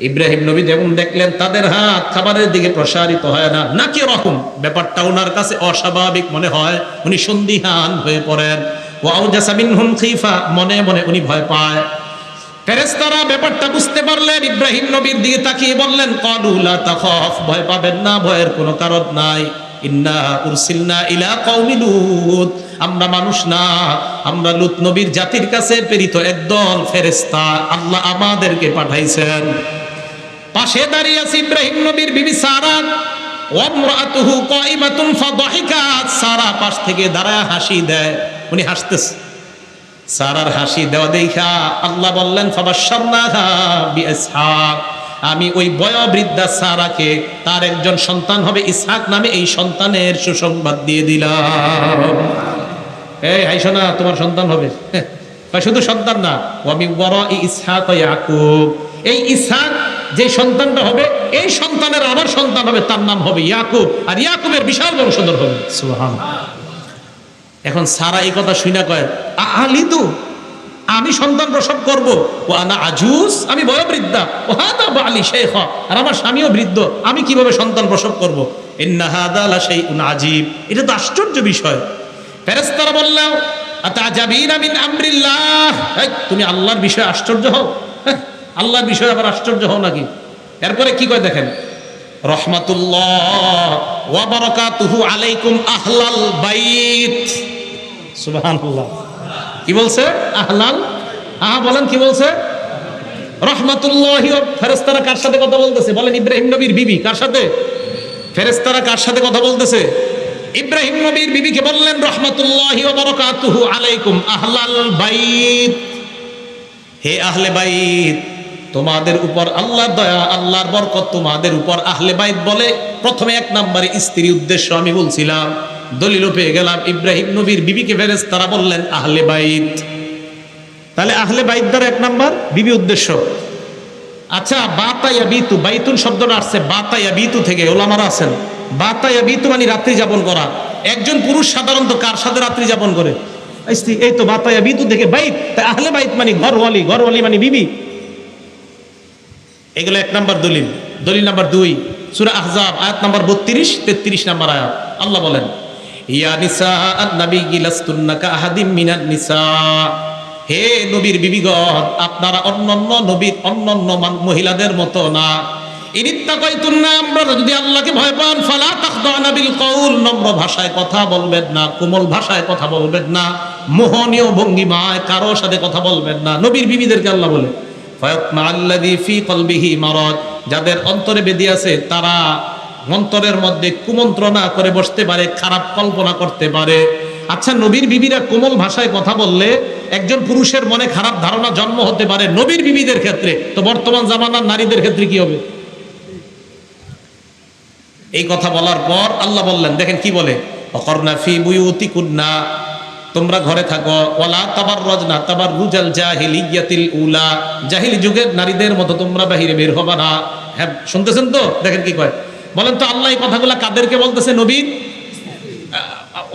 ইব্রাহিম নবী যখন দেখলেন তাদের হাত খাবারের দিকে প্রসারিত হয় না, নাকিরাহুম, ব্যাপারটা ওনার কাছে অস্বাভাবিক মনে হয়। উনি সন্দিহান হয়ে পড়েন। ওয়াউজাসা মিনহুম খিফা, মনে মনে উনি ভয় পায়। ফেরেশতারা ব্যাপারটা বুঝতে পারলেন, ইব্রাহিম নবীর দিকে তাকিয়ে বললেন ক্বালু লা তাখাফ, ভয় পাবেন না, ভয়ের কোনো কারণ নাই। ইন্না উরসিলনা ইলা কওমি লূত, আমরা মানুষ না, আমরা লূত নবীর জাতির কাছে প্রেরিত একদল ফেরেশতা, আল্লাহ আমাদেরকে পাঠাইছেন। পাশে দাঁড়িয়ে আছে ইব্রাহিম নবীর বিবি সারা, ওয়া ইমরাতুহু কাইমাতুন ফাদাহিকাত, সারা পাশ থেকে দাঁড়ায় হাসি দেয়, উনি হাসতেছে। সারার হাসি দেওয়া দেখা আল্লাহ বললেন ফাবাশশারনাহা বিইসহাক, আমি ওই বয়োবৃদ্ধা সারাকে তার একজন সন্তান হবে ইসহাক নামে, এই সন্তানের সুসংবাদ দিয়ে দিলাম। এই হাইসো না, তোমার সন্তান হবে। শুধু সন্তান না, ওয়া মিন ওয়ারাই ইসহাক ওয়া ইয়াকুব, এই ইসহাক যে সন্তানটা হবে, এই সন্তানের আবার সন্তান হবে, তার নাম হবে ইয়াকুব, আর ইয়াকুবের বিশাল বংশধর হবে। সুবহানাল্লাহ। এখন সারা এই কথা শুনে কয় আলিদু, আমি সন্তান প্রসব করব, ও আনা আজুজ, আমি বয়োবৃদ্ধা, ও হাদা বালি শাইখা, আর আমার স্বামীও বৃদ্ধ, আমি কিভাবে সন্তান প্রসব করব? ইন্না হাদা লা শাইউন আজীব, এটা তো আশ্চর্য বিষয়। ফেরেশতারা বললেন আতাজাবিনা মিন আমরিল্লাহ, তুমি আল্লাহর বিষয়ে আশ্চর্য হও? আল্লাহর বিষয়ে আবার আশ্চর্য হও নাকি? এরপরে কি কয় দেখেন, রহমাতুল্লাহ ওয়া বারাকাতুহু আলাইকুম আহলাল বাইত। সুবহানাল্লাহ। কি বলছে? আহলাল, বলেন কি বলছে? রহমাতুল্লাহি। ফেরেশতারা কার সাথে কথা বলতেছে? বলেন ইব্রাহিম নবীর বিবি। কার সাথে? ফেরেশতারা কার সাথে কথা বলতেছে? ইব্রাহিম নবীর বিবিকে বললেন রহমাতুল্লাহি ওয়া বারাকাতুহু আলাইকুম আহলাল বাইত, হে আহলে বাইত, তোমাদের উপর আল্লাহর দয়া, আল্লাহর বরকত তোমাদের উপর। আহলে বাইত বলে প্রথমে 1 নম্বরে স্ত্রী উদ্দেশ্য আমি বলছিলাম, দলিলও পেয়ে গেলাম। ইব্রাহিম নবীর বিবিকে ফেরেশতারা বললেন আহলে বাইত, তাহলে আহলে বাইত দ্বারা 1 নম্বর বিবি উদ্দেশ্য। আচ্ছা, বাতায়া বিতু, বাইতুন শব্দটা আসছে বাতায়া বিতু থেকে, ওলামারা আছেন। বাতায়া বিতু মানে রাত্রি যাপন করা। একজন পুরুষ সাধারণত কার সাথে রাত্রি যাপন করে? স্ত্রী। এই তো বাতায়া বিতু থেকে বাইত, তাই আহলে বাইত মানে ঘরওয়ালি, ঘরওয়ালি মানে বিবি। এগুলো 1 নম্বর দলিল। দলিল নাম্বার 2, সূরা আহজাব আয়াত নাম্বার 32-33 নম্বর আয়াত। আল্লাহ বলেন ইয়া নিসা আন-নাবিয়্যি লাস্তুন্না কাআহাদিম মিনান নিসা, হে নবীর বিবিগণ, আপনারা অন্যান্য নবীর অন্যান্য মহিলাদের মতো না। ইনিত্তাকাইতুন্না, আমরা যদি আল্লাহকে ভয় পান, ফালা তাখদা তাখদানা বিল কওল, নম্র ভাষায় কথা বলবেন না, কোমল ভাষায় কথা বলবেন না, মোহনীয় ভঙ্গিমায় কারো সাথে কথা বলবেন না। নবীর বিবিদেরকে আল্লাহ বলে ফায়াতমা আল্লাযী ফী কলবিহি মারাদ, যাদের অন্তরে বেদি আছে তারা অন্তরের মধ্যে কুমন্ত্রণা করে বসতে পারে, খারাপ কল্পনা করতে পারে। আচ্ছা, নবীর বিবিরা কোমল ভাষায় কথা বললে একজন পুরুষের মনে খারাপ ধারণা জন্ম হতে পারে নবীর বিবিদের ক্ষেত্রে, তো বর্তমান জামানার নারীদের ক্ষেত্রে কি হবে? এই কথা বলার পর আল্লাহ বললেন, দেখেন কি বলে, ওয়াকরনা ফি বুয়ুতিকুন্না, তোমরা ঘরে থাকো, ওয়ালা তাবাররাজনা তাবাররুজাল জাহিলিয়াতিল উলা, জাহিলি যুগের নারীদের মতো তোমরা বাহিরে বের হবা না। হ্যাঁ, শুনতেছেন তো? দেখেন কি কয়, বলেন তো আল্লাহ এই কথাগুলো কাদেরকে বলতেছে? নবীর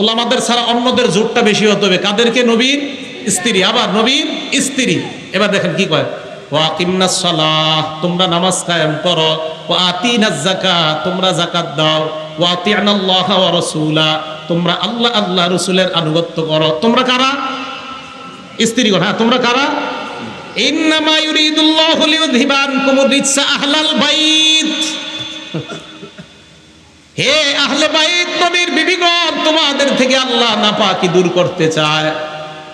ওলামাদের ছাড়া অন্যদের জোরটা বেশি হতে হবে। কাদেরকে? নবীর স্ত্রী, আবার নবীর স্ত্রী। এবার দেখেন কি কয়, ওয়াকিমনাস সালাহ, তোমরা নামাজ কায়েম করো, ওয়া আতিনাজ যাকাত, তোমরা যাকাত দাও, ওয়া আতিনাল্লাহ ওয়া রাসূলা, তোমরা আল্লাহ আল্লাহ রাসূলের আনুগত্য করো। তোমরা কারা? স্ত্রীগণ। হ্যাঁ, তোমরা কারা? ইন্নামা ইউরিদুল্লাহু লিইউযহিবা আনকুমুর রিজসা আহলাল বাইত, হে আহলে বাইত, নবীর বিবিগণ, তোমাদের থেকে আল্লাহ নাপাকি দূর করতে চায়।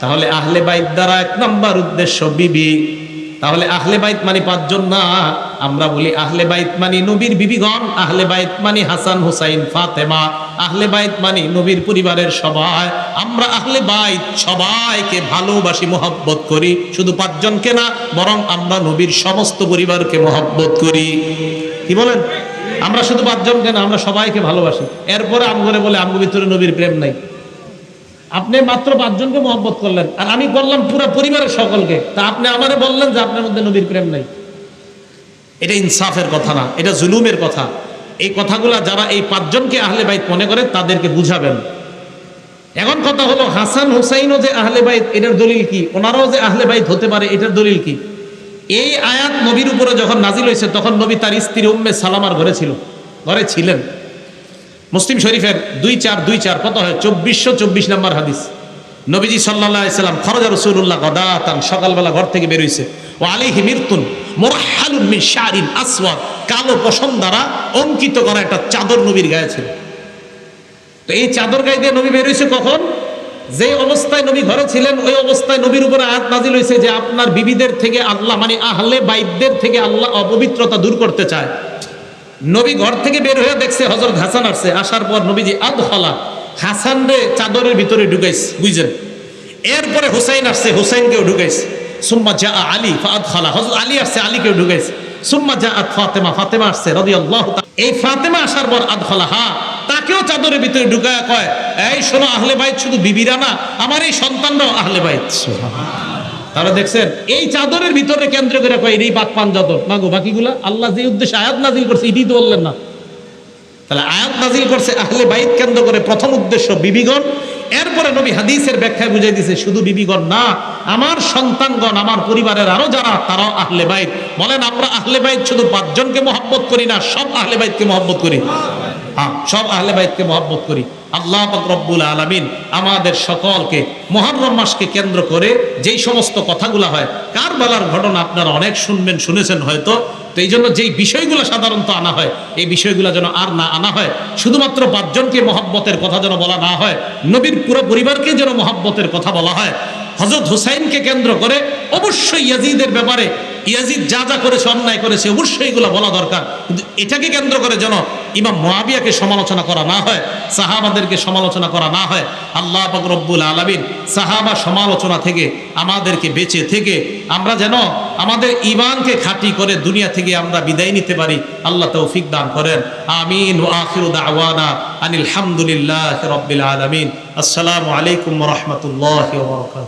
তাহলে আহলে বাইত দ্বারা এক নাম্বার উদ্দেশ্য বিবি। তাহলে আহলে বাইত মানে পাঁচজন না, আমরা বলি আহলে বাইত মানে নবীর বিবিগণ, আহলে বাইত মানে হাসান হুসাইন ফাতেমা, আহলে বাইত মানে নবীর পরিবারের সবাই। আমরা আহলে বাইত সবাইকে ভালোবাসি, মহব্বত করি, শুধু পাঁচজনকে না, বরং আমরা নবীর সমস্ত পরিবারকে মহব্বত করি। কি বলেন? আমরা শুধু পাঁচজনকে না, আমরা সবাইকে ভালোবাসি। এরপরে আমগরে বলে আমগো ভিতরে নবীর প্রেম নাই। আপনি মাত্র পাঁচজনকে মহব্বত করলেন, আর আমি করলাম পুরো পরিবারের সকলকে, তা আপনি আমারে বললেন যে আপনার মধ্যে নবীর প্রেম নাই। এটা ইনসাফের কথা না, এটা জুলুমের কথা। এই কথাগুলা যারা এই পাঁচজনকে আহলে বাইত মনে করে তাদেরকে বুঝাবেন। এখন কথা হলো, হাসান হুসাইনও যে আহলে বাইত, এটার দলিল কি? ওনারাও যে আহলে বাইত হতে পারে, এটার দলিল কি? এই আয়াত নবীর উপরে যখন নাজিল হয়েছে তখন নবী তার স্ত্রী উম্মে সালামার ঘরে ছিলেন। মুসলিম শরীফের 2424 কত হয়? 2424 নম্বর হাদিস। নবীজি সাল্লাল্লাহু আলাইহি সাল্লাম খরজা রাসূলুল্লাহ গাদাতান, সকালবেলা ঘর থেকে বের হইছে, ও আলাইহি মিরতুন মুরহালুন মিন শারিন আসওয়াদ, কালো পশম দ্বারা অঙ্কিত করা একটা চাদর নবীর গায়ে ছিল। তো এই চাদর গায়ে দিয়ে নবী বের হইছে কখন? যে অবস্থায় নবী ঘরে ছিলেন ওই অবস্থায় নবীর উপরে আয়াত নাজিল হয়েছে যে আপনার বিবিদের থেকে আল্লাহ, মানে আহলে বাইতদের থেকে আল্লাহ অপবিত্রতা দূর করতে চায়। নবী ঘর থেকে বের হয়ে দেখছে হযরত হাসান আসছে, আসার পর নবীজি আদখালা, হাসান রে চাদরের ভিতরে ঢুকাইছে, বুঝছেন? এরপরে হুসাইন আসছে, হুসাইনকেও ঢুকাইছে। সুম্মা জা আলী ফাদখালা, হযরত আলী আসছে, আলীকেও ঢুকাইছে। সুম্মা জাআত ফাতেমা, ফাতেমা আসছে রাদিয়াল্লাহু তাআলা। এই ফাতেমা আসার পর আদখালাহা, তাকেও চাদরের ভিতরে ঢুকায়া কয়, এই শোনো, আহলে বাইত শুধু বিবিরা না, আমার এই সন্তানরাও আহলে বাইত। তাহলে দেখছেন, এই চাদরের ভিতরে কেন্দ্র করে কয় এই বাকপান চাদর না গো, বাকিগুলা আল্লাহ যে উদ্দেশ্যে আয়াত নাজিল করছে এটাই তো বললেন না। তাহলে আয়াত নাজিল করছে আহলে বাইত কেন্দ্র করে, প্রথম উদ্দেশ্য বিবিগণ। এরপরে নবী হাদিসের ব্যাখ্যায় বুঝাই দিয়েছে শুধু বিবিগণ না, আমার সন্তানগণ, আমার পরিবারের আরো যারা, তারাও আহলে বাইত। বলেন, আমরা আহলে বাইত শুধু পাঁচজনকে মহব্বত করি না, সব আহলে বাইতকে মহব্বত করি। হ্যাঁ, সব আহলে বাইতকে মহব্বত করি। আল্লাহ পাক রব্বুল আলামিন আমাদের সকলকে মুহররম মাসকে কেন্দ্র করে যেই সমস্ত কথাগুলো হয়, কারবালার ঘটনা আপনারা অনেক শুনেছেন হয়তো, তো এই জন্য যেই বিষয়গুলো সাধারণত আনা হয়, এই বিষয়গুলো যেন আর না আনা হয়। শুধুমাত্র পাঁচজনকে মহব্বতের কথা যেন বলা না হয়, নবীর পুরো পরিবারকে যেন মহব্বতের কথা বলা হয়। হযরত হুসাইনকে কেন্দ্র করে অবশ্যই ইয়াজিদের ব্যাপারে, ইয়াজিদ যা যা করেছে, অন্যায় করেছে, অবশ্যই এগুলো বলা দরকার। কিন্তু এটাকে কেন্দ্র করে যেন ইমাম মুআবিয়াকে সমালোচনা করা না হয়, সাহাবাদেরকে সমালোচনা করা না হয়। আল্লাহ পাক রব্বুল আলামিন সাহাবা সমালোচনা থেকে আমাদেরকে বেঁচে থেকে আমরা যেন আমাদের ঈমানকে খাঁটি করে দুনিয়া থেকে আমরা বিদায় নিতে পারি। আল্লাহ তৌফিক দান করেন। আমিন। ওয়া আখিরু দাওয়ানা আনিল হামদুলিল্লাহি রাব্বিল আলামিন। আসসালামু আলাইকুম ওয়া রাহমাতুল্লাহি ওয়া বারাকাতুহু।